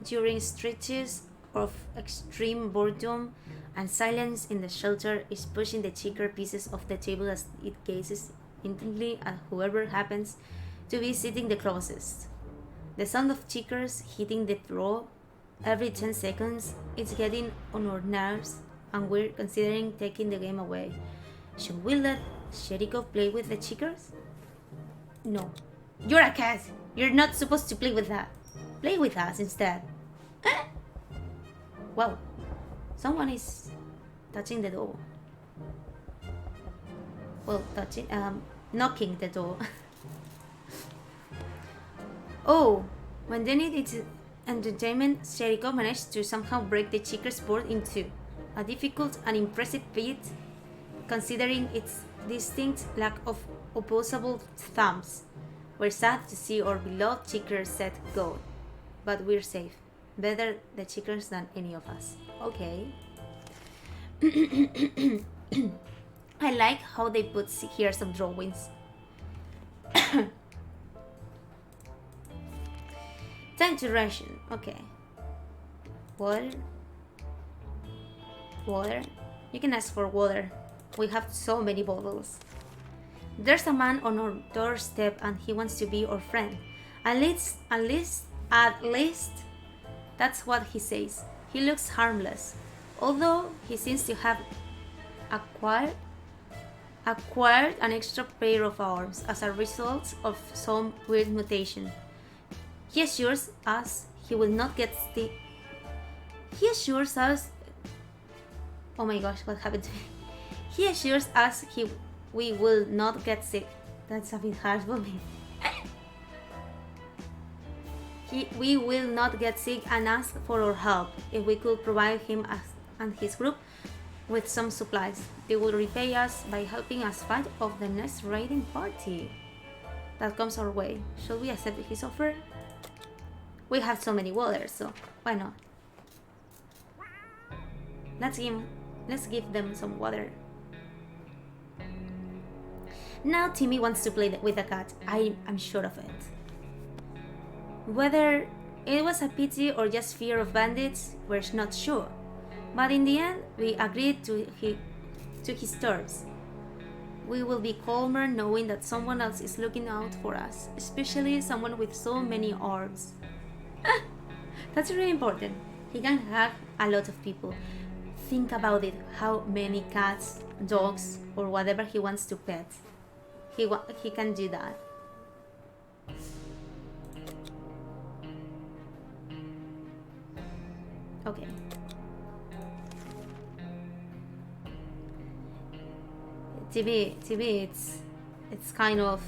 during stretches of extreme boredom and silence in the shelter is pushing the checker pieces off the table as it gazes intently at whoever happens to be sitting the closest. The sound of checkers hitting the floor every 10 seconds is getting on our nerves, and we're considering taking the game away. Should we let Sherikov play with the checkers? No. You're a cat! You're not supposed to play with that. Play with us instead. Wow. Someone is touching the door. Well, knocking the door. Oh, when they need its entertainment, Sherikov managed to somehow break the checkers board in two. A difficult and impressive feat, considering its distinct lack of opposable thumbs. We're sad to see our beloved checker set go, but we're safe. Better the checkers than any of us. Okay. I like how they put here some drawings. Time to ration. Okay. Water. Water. You can ask for water. We have so many bottles. There's a man on our doorstep and he wants to be our friend. At least, that's what he says. He looks harmless, although he seems to have acquired an extra pair of arms as a result of some weird mutation. He assures us he will not get sick. He assures us... Oh my gosh, what happened to me? He assures us we will not get sick. That's a bit hard for me. We will not get sick and ask for our help. If we could provide him and his group with some supplies, they will repay us by helping us fight off the next raiding party that comes our way. Should we accept his offer? We have so many waters, so why not? Let's give them some water. Now Timmy wants to play with the cat. I'm sure of it. Whether it was a pity or just fear of bandits, we're not sure. But in the end, we agreed to his terms. We will be calmer knowing that someone else is looking out for us, especially someone with so many arms. That's really important. He can hug a lot of people. Think about it, how many cats, dogs, or whatever he wants to pet. He can do that. Okay. TV, it's kind of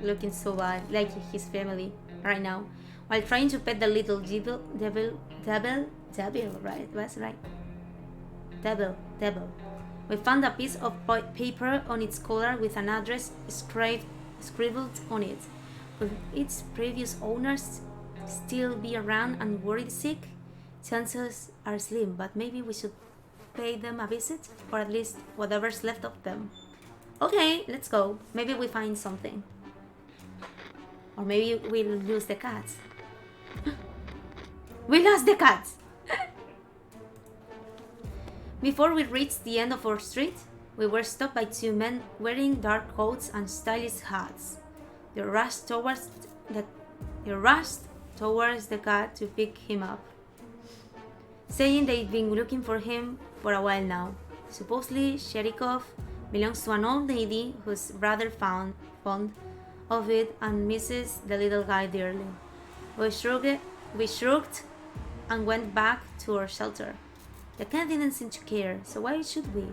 looking so bad, like his family right now, while trying to pet the little devil, right? That's right. Devil. We found a piece of paper on its collar with an address scribbled on it. Will its previous owners still be around and worried sick? Chances are slim, but maybe we should pay them a visit, or at least whatever's left of them. Okay, let's go. Maybe we find something. Or maybe we'll lose the cats. We lost the cats! Before we reached the end of our street, we were stopped by two men wearing dark coats and stylish hats. They rushed towards the cat to pick him up, saying they'd been looking for him for a while now. Supposedly, Sherikov belongs to an old lady who's rather fond of it and misses the little guy dearly. We shrugged and went back to our shelter. The cat didn't seem to care, so why should we?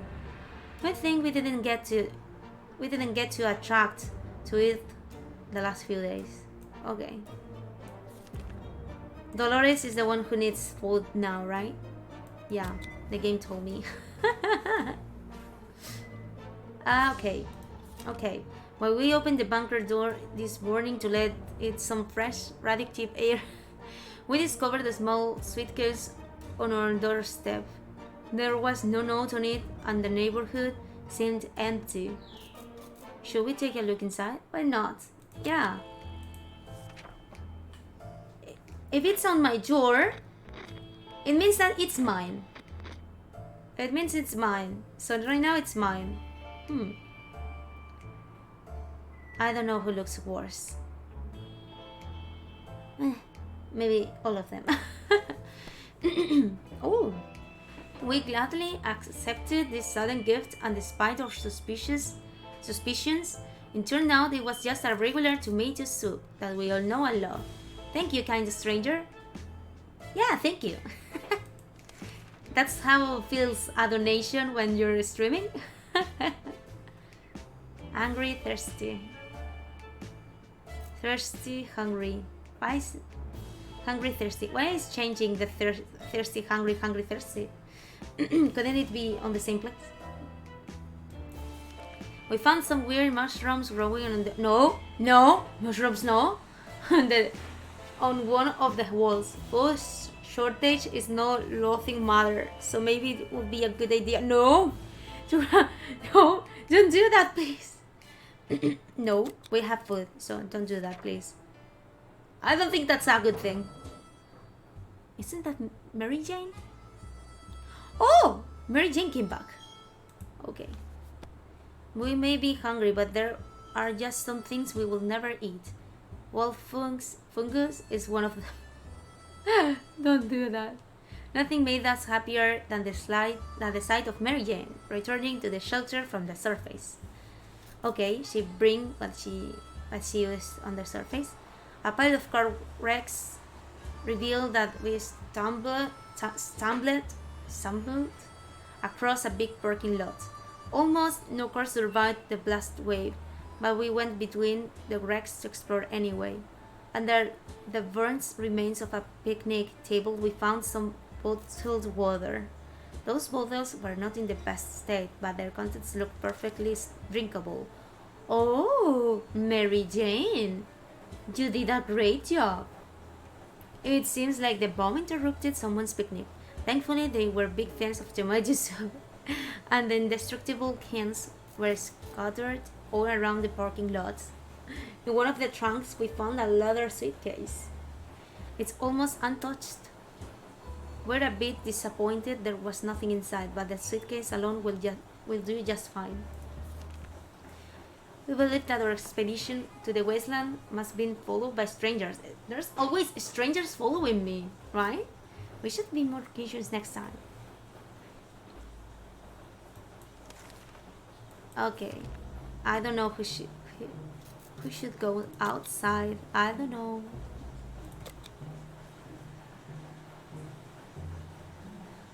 I think we didn't get to attract to it the last few days. Okay. Dolores is the one who needs food now, right? Yeah, the game told me. Okay. While we opened the bunker door this morning to let in some fresh, radioactive air, we discovered a small suitcase on our doorstep. There was no note on it, and the neighborhood seemed empty. Should we take a look inside? Why not? Yeah. If it's on my door, it means that it's mine. It means it's mine. So right now it's mine. I don't know who looks worse. Maybe all of them. Oh. We gladly accepted this sudden gift, and despite our suspicions, it turned out it was just a regular tomato soup that we all know and love. Thank you, kind stranger. Yeah, thank you. That's how feels a donation when you're streaming. Angry, thirsty. Thirsty, hungry. Why is hungry, thirsty? Why is changing the thirsty, hungry, thirsty? Couldn't it be on the same place? We found some weird mushrooms growing on the... No, mushrooms, no. On one of the walls. Food shortage is no laughing matter, so maybe it would be a good idea. No, no, don't do that, please. No, we have food, so don't do that, please. I don't think that's a good thing. Isn't that Mary Jane? Oh, Mary Jane came back. Okay. We may be hungry, but there are just some things we will never eat. Well, fungus is one of them. Don't do that. Nothing made us happier than the sight of Mary Jane returning to the shelter from the surface. Okay, she bring what she used on the surface. A pile of car wrecks revealed that we stumbled across a big parking lot. Almost no car survived the blast wave, but we went between the wrecks to explore anyway. Under the burnt remains of a picnic table, we found some bottled water. Those bottles were not in the best state, but their contents looked perfectly drinkable. Oh, Mary Jane, you did a great job. It seems like the bomb interrupted someone's picnic. Thankfully, they were big fans of tomato soup, and the indestructible cans were scattered all around the parking lot. In one of the trunks, we found a leather suitcase. It's almost untouched. We're a bit disappointed there was nothing inside, but the suitcase alone will do just fine. We believe that our expedition to the wasteland must have been followed by strangers. There's always strangers following me, right? We should be more cautious next time. Okay. I don't know who should go outside. I don't know.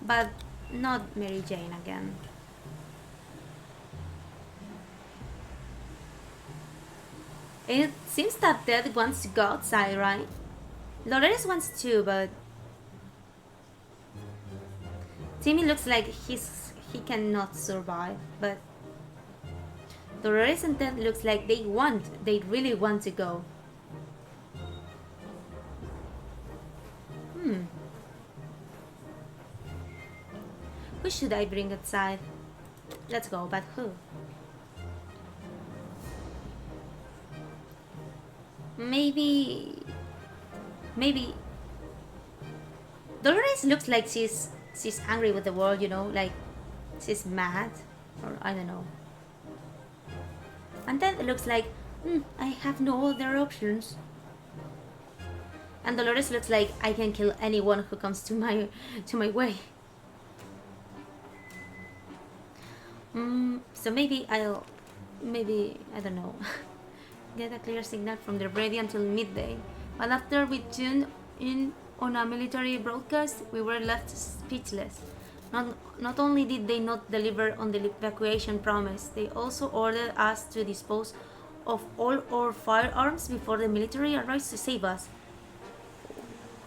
But not Mary Jane again. It seems that Ted wants to go outside, right? Dolores wants to, but Timmy looks like he cannot survive, but Dolores and Ted looks like they really want to go. Who should I bring outside? Let's go, but who? Maybe Dolores looks like she's angry with the world, you know, like she's mad, or I don't know. And then it looks like I have no other options. And Dolores looks like I can kill anyone who comes to my way. So maybe I don't know, get a clear signal from the radio until midday. But after we tuned in on a military broadcast, we were left speechless. Not only did they not deliver on the evacuation promise, they also ordered us to dispose of all our firearms before the military arrives to save us.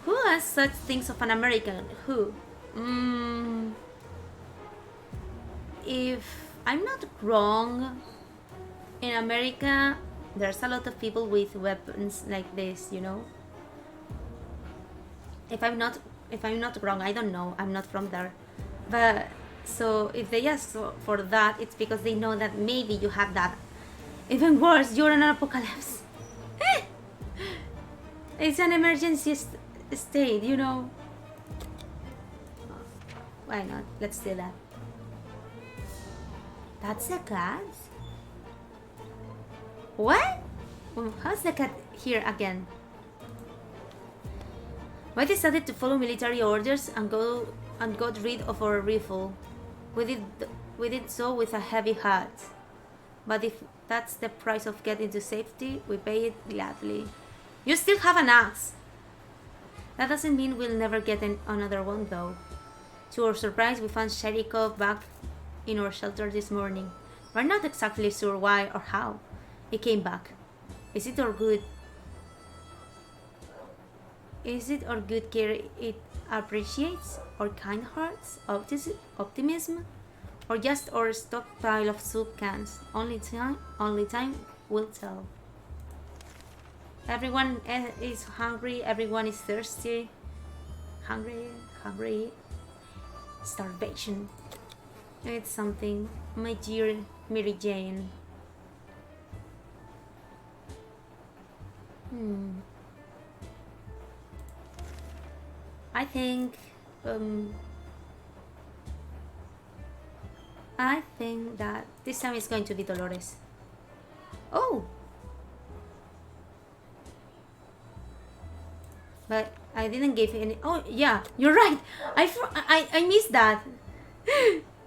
Who has such things of an American? Who? If I'm not wrong, in America there's a lot of people with weapons like this, you know. If I'm not wrong, I don't know. I'm not from there, but so if they ask for that, it's because they know that maybe you have that. Even worse, you're in an apocalypse. It's an emergency state, you know. Why not? Let's do that. That's a cat? What? How's the cat here again? We decided to follow military orders and got rid of our rifle. We did so with a heavy heart. But if that's the price of getting to safety, we pay it gladly. You still have an axe! That doesn't mean we'll never get another one though. To our surprise, we found Sherikov back in our shelter this morning. We're not exactly sure why or how he came back. Is it our good care it appreciates, or kind hearts, optimism, or just our stockpile of soup cans? Only time will tell. Everyone is hungry, everyone is thirsty. Hungry. Starvation. It's something, my dear Mary Jane. I think that this time it's going to be Dolores. Oh! But I didn't give any. Oh yeah, you're right. I missed that.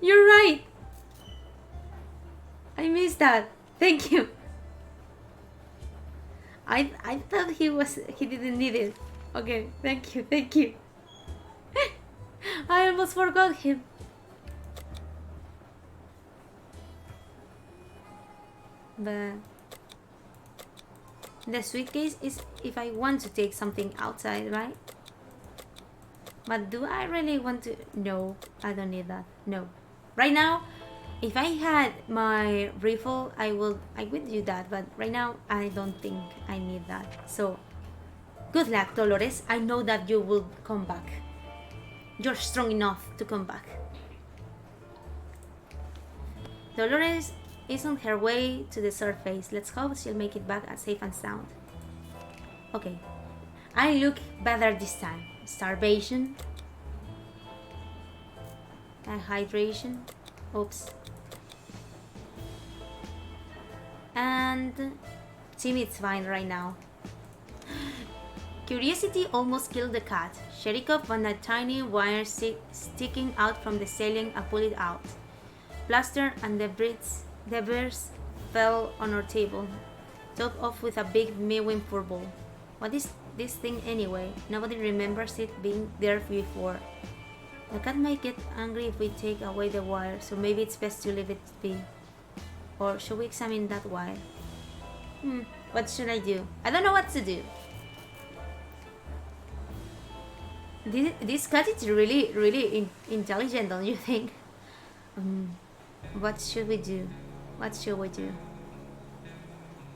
You're right. I missed that. Thank you. I thought he didn't need it. Okay, thank you. I almost forgot him. But the suitcase is if I want to take something outside, right? But do I really want to? No, I don't need that. No. Right now, if I had my rifle, I would do that. But right now, I don't think I need that. So, good luck, Dolores. I know that you will come back. You're strong enough to come back. Dolores is on her way to the surface. Let's hope she'll make it back safe and sound. Okay. I look better this time. Starvation. Hydration. Oops. And Timmy's fine right now. Curiosity almost killed the cat. Sherikov found a tiny wire sticking out from the ceiling and pulled it out. Plaster and debris fell on our table, topped off with a big mewing furball. What is this thing anyway? Nobody remembers it being there before. The cat might get angry if we take away the wire, so maybe it's best to leave it be. Or should we examine that wire? What should I do? I don't know what to do. This cat is really intelligent, don't you think? What should we do?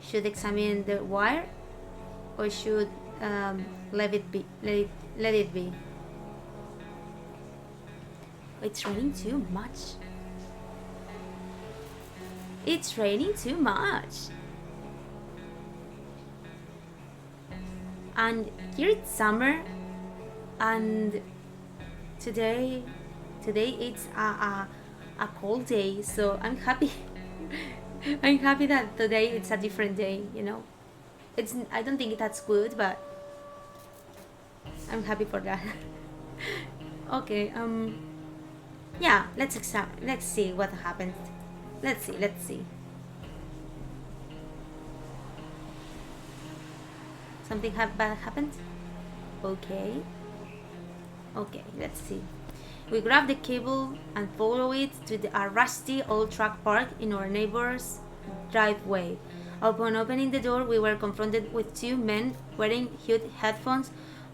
Should examine the wire, or should let it be? Let it be. It's raining too much. It's raining too much. And here it's summer, and today it's a cold day, so I'm happy. I'm happy that today it's a different day, you know. I don't think that's good, but I'm happy for that. Okay, yeah, let's see what happens. Let's see, let's see. Something bad happened? Okay. Okay, let's see. We grab the cable and follow it to a rusty old truck parked in our neighbor's driveway. Upon opening the door, we were confronted with two men wearing huge headphones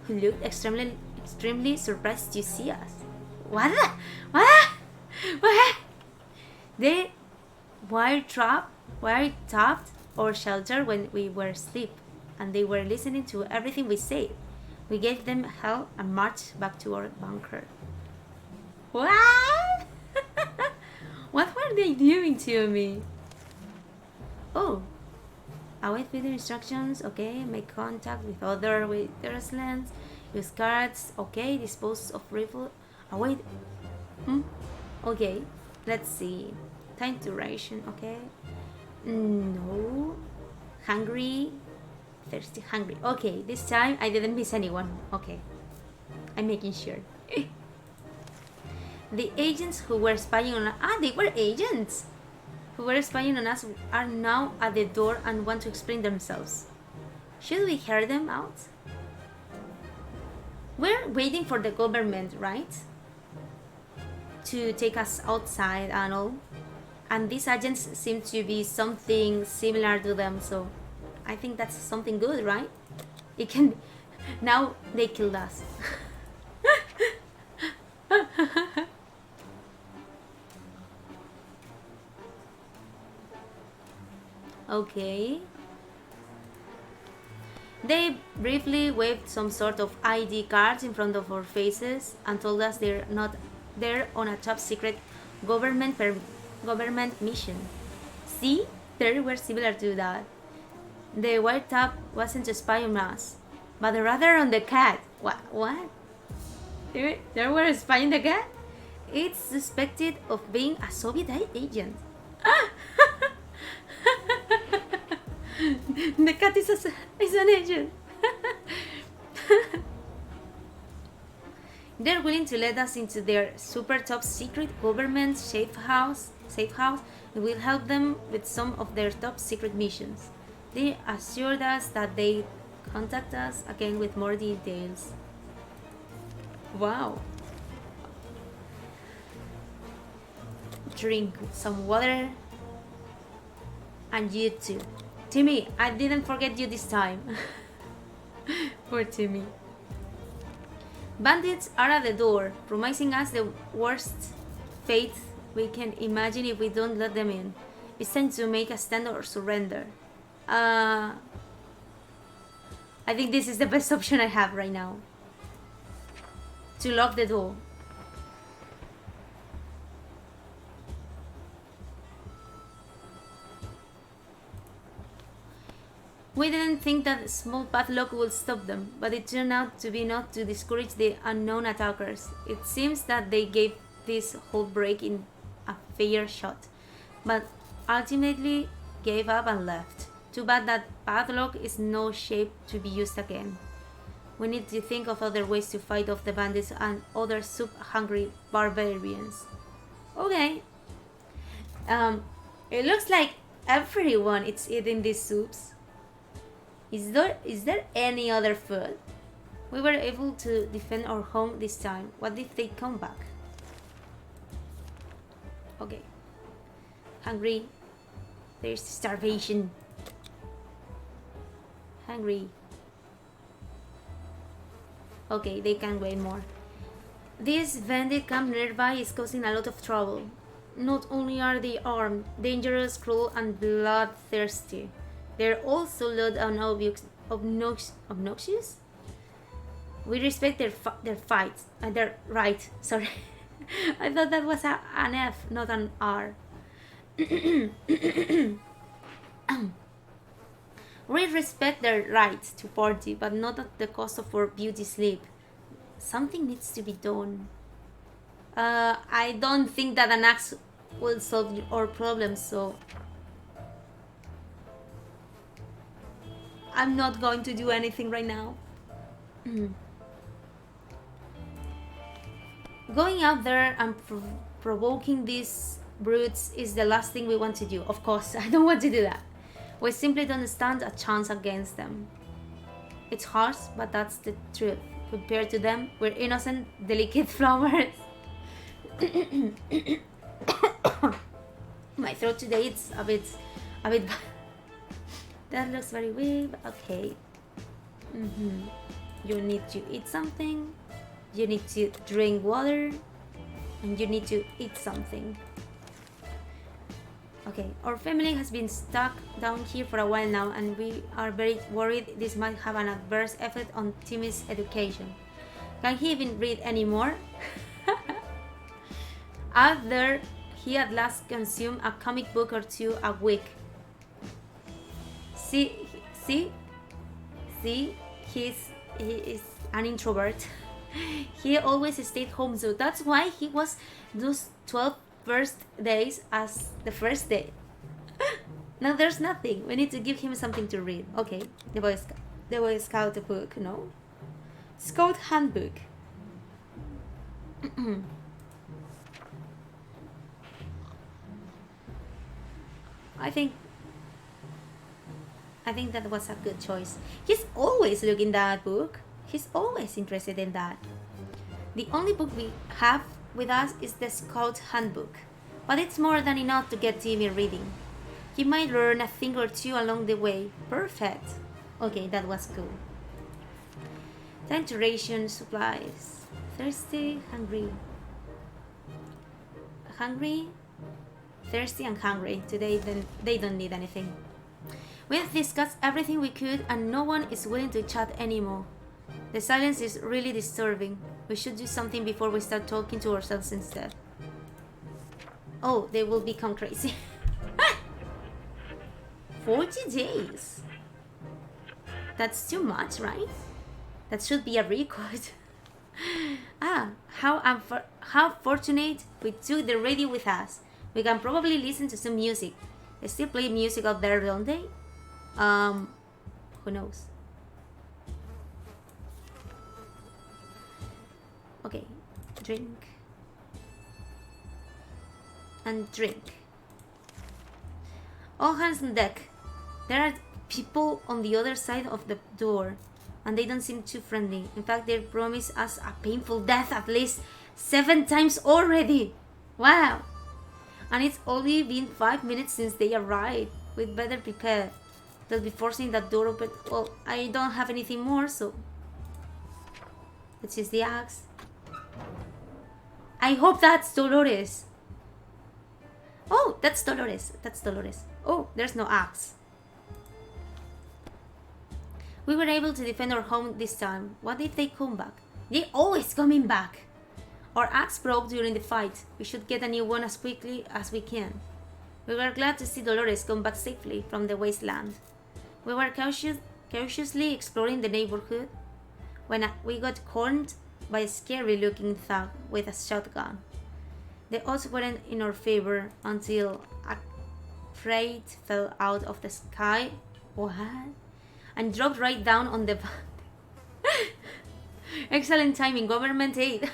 who looked extremely surprised to see us. What? What? What? They wiretapped our shelter when we were asleep, and they were listening to everything we said. We gave them hell and marched back to our bunker. What? What were they doing to me? Oh, await further instructions. Okay, make contact with other wastelands. Use cards. Okay, dispose of rifle. Await. Okay, let's see. Time duration. Okay. No. Hungry. Thirsty. Hungry. Okay, this time I didn't miss anyone. Okay, I'm making sure. The agents who were spying on us. They were agents who were spying on us are now at the door and want to explain themselves. Should we hear them out? We're waiting for the government, right? To take us outside and all. And these agents seem to be something similar to them, so I think that's something good, right? It can be. Now they killed us. Okay. They briefly waved some sort of ID cards in front of our faces and told us they're not there on a top secret government mission. See? They were similar to that. The wiretap wasn't to spy on us, but rather on the cat. What? They were spying the cat? It's suspected of being a Soviet agent. The cat is an agent. They're willing to let us into their super top secret government safe house and will help them with some of their top secret missions. They assured us that they'd contact us again with more details. Wow. Drink some water. And you too. Timmy, I didn't forget you this time. Poor Timmy. Bandits are at the door, promising us the worst fate we can imagine if we don't let them in. It's time to make a stand or surrender. I think this is the best option I have right now. To lock the door. We didn't think that small padlock would stop them, but it turned out to be enough to discourage the unknown attackers. It seems that they gave this whole break in a fair shot, but ultimately gave up and left. Too bad that padlock is no shape to be used again. We need to think of other ways to fight off the bandits and other soup-hungry barbarians. Okay. It looks like everyone is eating these soups. Is there any other food? We were able to defend our home this time. What if they come back? Okay. Hungry. There's starvation. Hungry. Okay, they can wait more. This bandit camp nearby is causing a lot of trouble. Not only are they armed, dangerous, cruel, and bloodthirsty, they're also loud and obnoxious. We respect their fight and their right. Sorry, I thought that was an F, not an R. We respect their right to party, but not at the cost of our beauty sleep. Something needs to be done. I don't think that an axe will solve our problems, so I'm not going to do anything right now. Going out there and provoking these brutes is the last thing we want to do. Of course, I don't want to do that. We simply don't stand a chance against them. It's harsh, but that's the truth. Compared to them, we're innocent, delicate flowers. My throat today is a bit bad. That looks very weird. Okay. You need to eat something. You need to drink water, and you need to eat something. Okay, our family has been stuck down here for a while now, and we are very worried this might have an adverse effect on Timmy's education. Can he even read anymore? Out there, he at last consumed a comic book or two a week. See, he is an introvert. He always stayed home, so that's why he was those 12 first days as the first day. Now there's nothing. We need to give him something to read. Okay, the Boy Scout book, no? Scout handbook. I think that was a good choice. He's always looking that book. He's always interested in that. The only book we have with us is the Scout handbook, but it's more than enough to get Timmy reading. He might learn a thing or two along the way. Perfect. Okay, that was cool. Time to ration supplies. Thirsty, hungry. Hungry, thirsty, and hungry. Today they don't need anything. We have discussed everything we could, and no one is willing to chat anymore. The silence is really disturbing. We should do something before we start talking to ourselves instead. Oh, they will become crazy. 40 days. That's too much, right? That should be a record. How fortunate we took the radio with us. We can probably listen to some music. They still play music out there, don't they? Who knows? Okay, drink. And drink. All hands on deck. There are people on the other side of the door, and they don't seem too friendly. In fact, they promise us a painful death at least 7 times already. Wow! And it's only been 5 minutes since they arrived. We'd better prepare. They'll be forcing that door open. Well, I don't have anything more, so let's use the axe. I hope that's Dolores. Oh, that's Dolores. That's Dolores. Oh, there's no axe. We were able to defend our home this time. What if they come back? They're always coming back. Our axe broke during the fight. We should get a new one as quickly as we can. We were glad to see Dolores come back safely from the wasteland. We were cautiously exploring the neighborhood when we got cornered by a scary-looking thug with a shotgun. The odds weren't in our favor until a crate fell out of the sky. What? And dropped right down on the Excellent timing, government aid.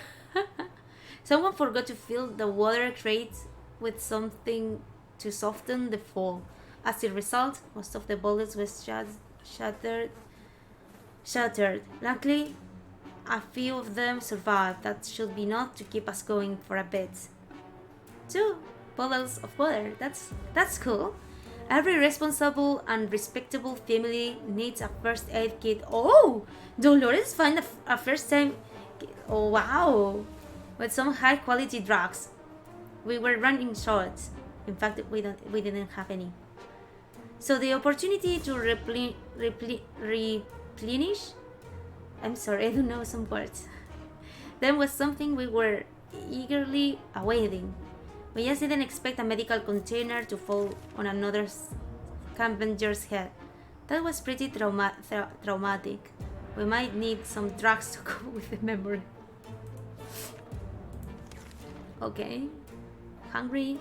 Someone forgot to fill the water crate with something to soften the fall. As a result, most of the bullets were shattered. Luckily, a few of them survived. That should be enough to keep us going for a bit. 2 bottles of water. That's cool. Every responsible and respectable family needs a first aid kit. Oh, Dolores found a first aid kit. Oh, wow. With some high quality drugs. We were running short. In fact, we didn't have any. So the opportunity to replenish. I'm sorry, I don't know some words. Then was something we were eagerly awaiting. We just didn't expect a medical container to fall on another scavenger's head. That was pretty traumatic. We might need some drugs to go with the memory. Okay. Hungry.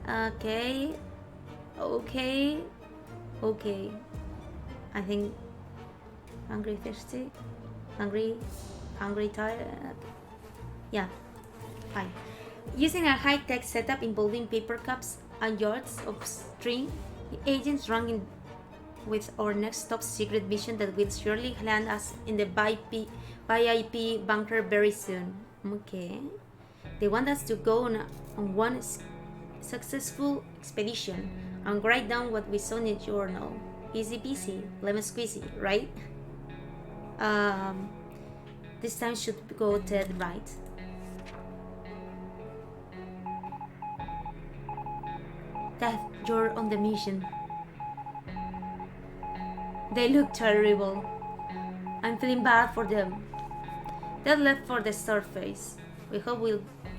Okay. I think hungry, thirsty, hungry, tired. Yeah, fine. Using a high-tech setup involving paper cups and yards of string, the agents run in with our next top secret mission that will surely land us in the VIP bunker very soon. Okay. They want us to go on one successful expedition and write down what we saw in the journal. Easy peasy, lemon squeezy, right? This time should go dead right. That you're on the mission. They look terrible. I'm feeling bad for them. They left for the surface. We hope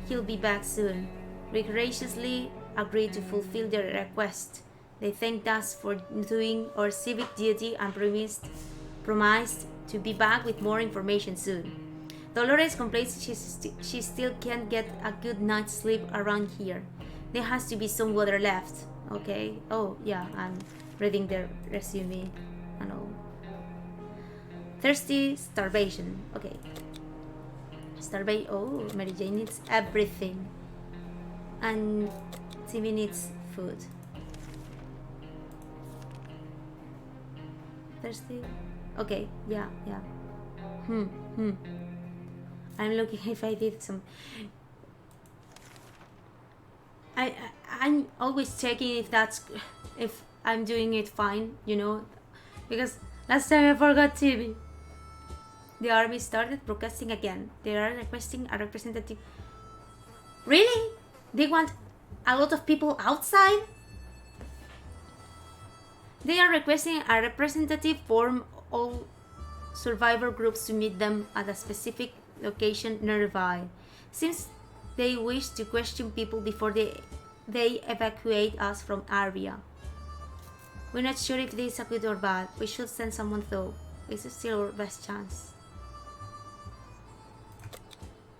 he'll be back soon. We graciously agreed to fulfill their request. They thanked us for doing our civic duty and promised to be back with more information soon. Dolores complains she still can't get a good night's sleep around here. There has to be some water left. Okay. Oh yeah, I'm reading their resume and all. Thirsty, starvation. Okay. Oh, Mary Jane needs everything. And Timmy needs food. Thirsty? Okay, yeah. I'm looking if I did some. I'm always checking if I'm doing it fine, you know, because last time I forgot Timmy. The army started protesting again. They are requesting a representative. Really? They want a lot of people outside? They are requesting a representative from all survivor groups to meet them at a specific location nearby. Seems they wish to question people before they evacuate us from area. We're not sure if this is good or bad. We should send someone though. This is still our best chance.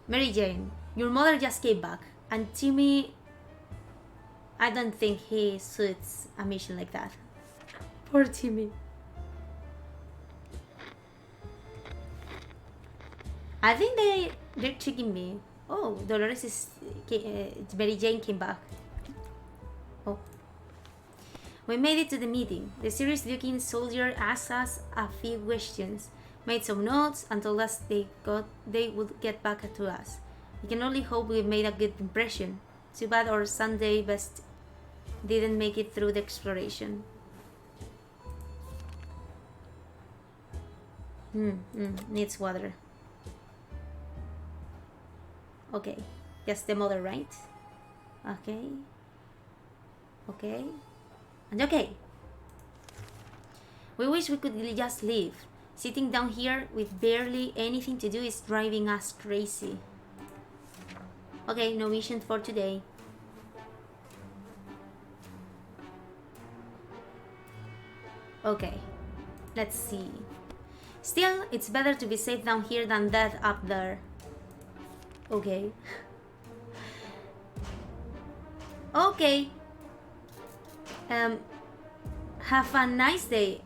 Mary Jane, your mother just came back, and Timmy, I don't think he suits a mission like that. Poor Timmy. I think they're tricking me. Oh, Dolores Mary Jane came back. Oh. We made it to the meeting. The serious-looking soldier asked us a few questions, made some notes, and told us they would get back to us. We can only hope we made a good impression. Too bad our Sunday best didn't make it through the exploration. Needs water. Okay, just the mother, right? Okay. And okay. We wish we could just leave. Sitting down here with barely anything to do is driving us crazy. Okay, no mission for today. Okay, let's see. Still, it's better to be safe down here than dead up there. Okay. Okay. Have a nice day.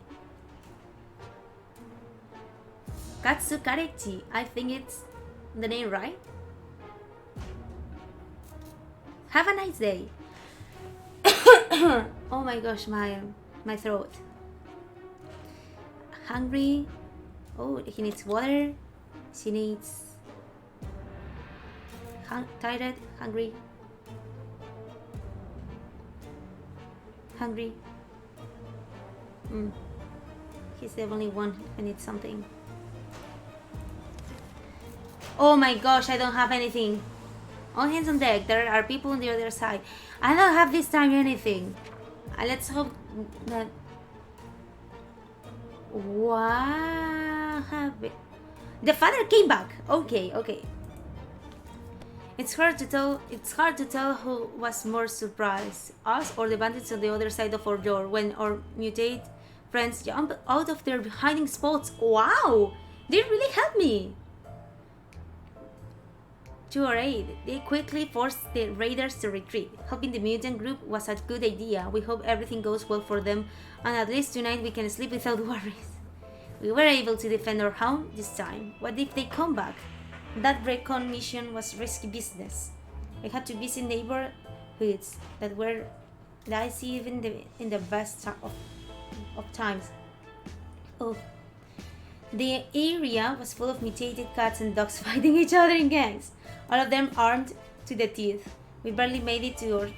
Katsukarechi, I think it's the name, right? Have a nice day. Oh my gosh, my throat. Hungry. Oh, he needs water. She needs tired, hungry. He's the only one who needs something. Oh my gosh, I don't have anything. All hands on deck. There are people on the other side. I don't have this time anything. Let's hope that... What happened? The father came back. Okay. It's hard to tell who was more surprised, us or the bandits on the other side of our door when our mutate friends jumped out of their hiding spots. Wow! They really helped me! To our aid, they quickly forced the raiders to retreat. Helping the mutant group was a good idea. We hope everything goes well for them, and at least tonight we can sleep without worries. We were able to defend our home this time. What if they come back? That recon mission was risky business. I had to visit neighborhoods that were dicey even in the best of times. Oh, the area was full of mutated cats and dogs fighting each other in gangs, all of them armed to the teeth. We barely made it to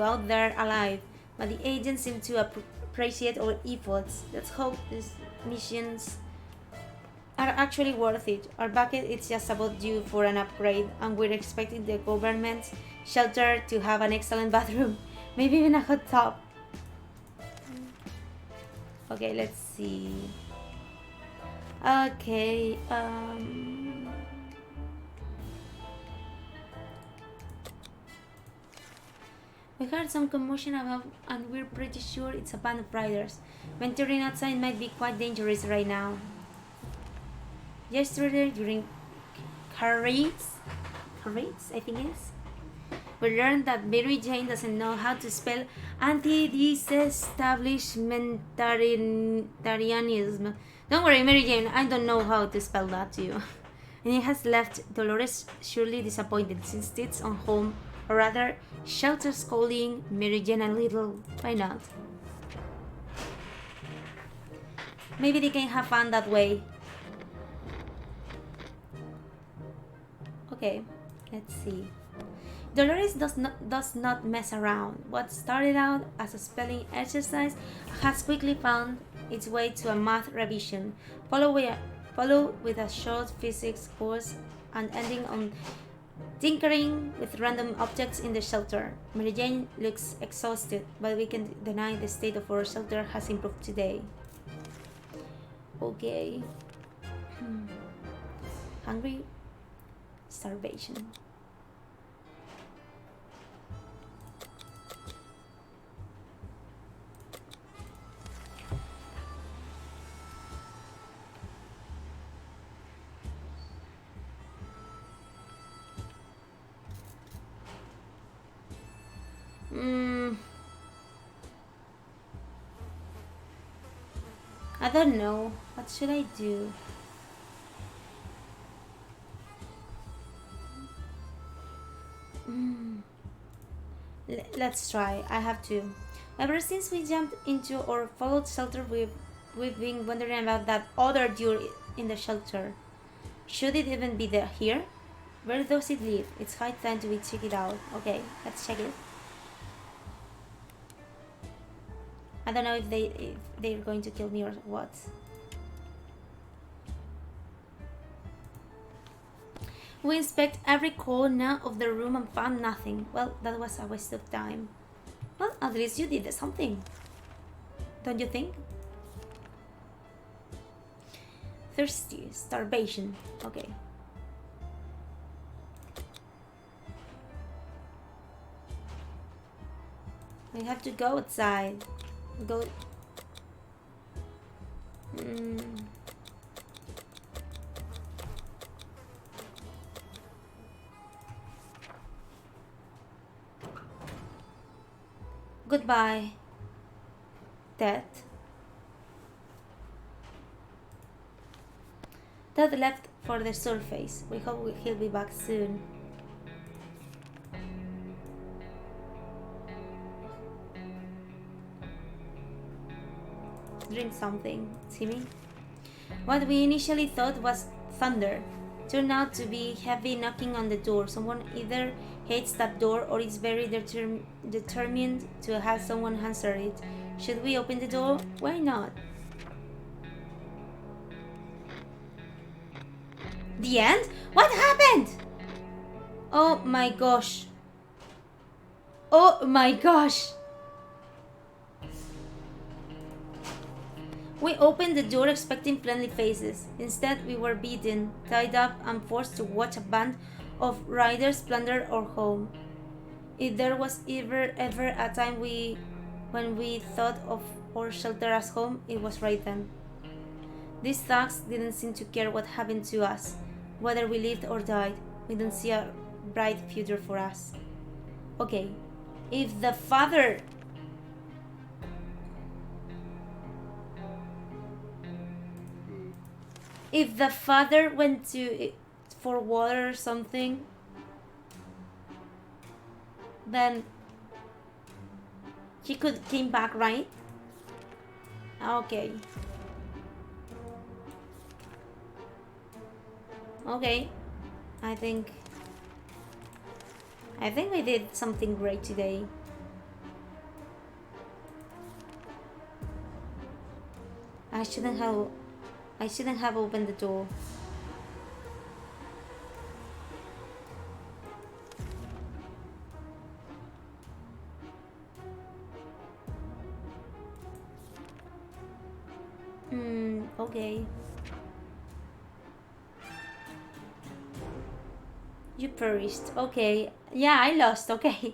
out there alive, but the agents seemed to appreciate our efforts. Let's hope these missions are actually worth it. Our bucket is just about due for an upgrade, and we're expecting the government shelter to have an excellent bathroom, maybe even a hot tub. Okay, let's see. Okay, we heard some commotion above, and we're pretty sure it's a band of riders. Venturing outside might be quite dangerous right now. Yesterday, during charades, I think it is, we learned that Mary Jane doesn't know how to spell anti-disestablishmentarianism. Don't worry, Mary Jane, I don't know how to spell that to you. And it has left Dolores surely disappointed since it's on home, or rather, shelter scolding Mary Jane a little. Why not? Maybe they can have fun that way. Okay, let's see. Dolores does not mess around. What started out as a spelling exercise has quickly found its way to a math revision, followed with a short physics course, and ending on tinkering with random objects in the shelter. Mary Jane looks exhausted, but we can deny the state of our shelter has improved today. Okay. Hungry? Starvation. I don't know. What should I do? Let's try. I have to. Ever since we jumped into or followed shelter, we've been wondering about that other dude in the shelter. Should it even be there here? Where does it live? It's high time to check it out. Okay, let's check it. I don't know if they're going to kill me or what. We inspect every corner of the room and found nothing. Well, that was a waste of time. Well, at least you did something. Don't you think? Thirsty, starvation. Okay. We have to go outside. Go. Goodbye, Death. Death left for the surface. We hope he'll be back soon. Drink something, Timmy. What we initially thought was thunder turned out to be heavy knocking on the door. Someone either hates that door or is very determined to have someone answer it. Should we open the door? Why not? The end? What happened? Oh my gosh. Oh my gosh. We opened the door expecting friendly faces. Instead, we were beaten, tied up, and forced to watch a band of riders plunder our home. If there was ever a time when we thought of our shelter as home, it was right then. These thugs didn't seem to care what happened to us, whether we lived or died. We don't see a bright future for us. Okay, if the father... If the father went for water or something, then she could came back, right? Okay. Okay. I think we did something great today. I shouldn't have opened the door. Okay. You perished. Okay. Yeah, I lost. Okay.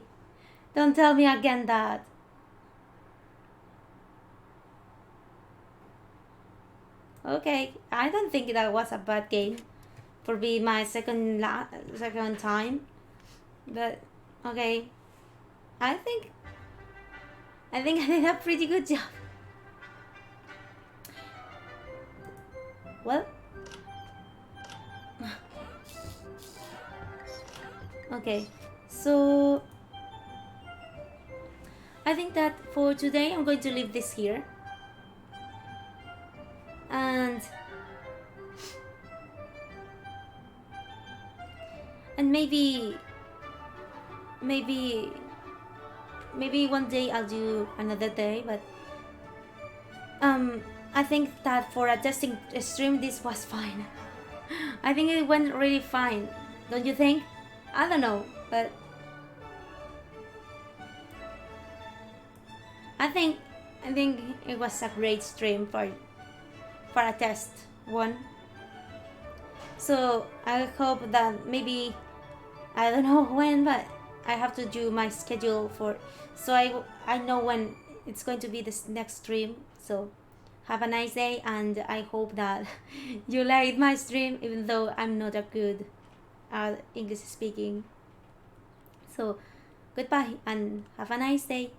Don't tell me again that. Okay. I don't think that was a bad game. For be my second time. But okay. I think I did a pretty good job. Well, okay. So I think that for today I'm going to leave this here. And maybe one day I'll do another day, but I think that for a testing stream this was fine. I think it went really fine. Don't you think? I don't know, but I think it was a great stream for a test one. So I hope that maybe, I don't know when, but I have to do my schedule for, so I know when it's going to be this next stream. So have a nice day, and I hope that you liked my stream, even though I'm not a good English speaking. So goodbye and have a nice day.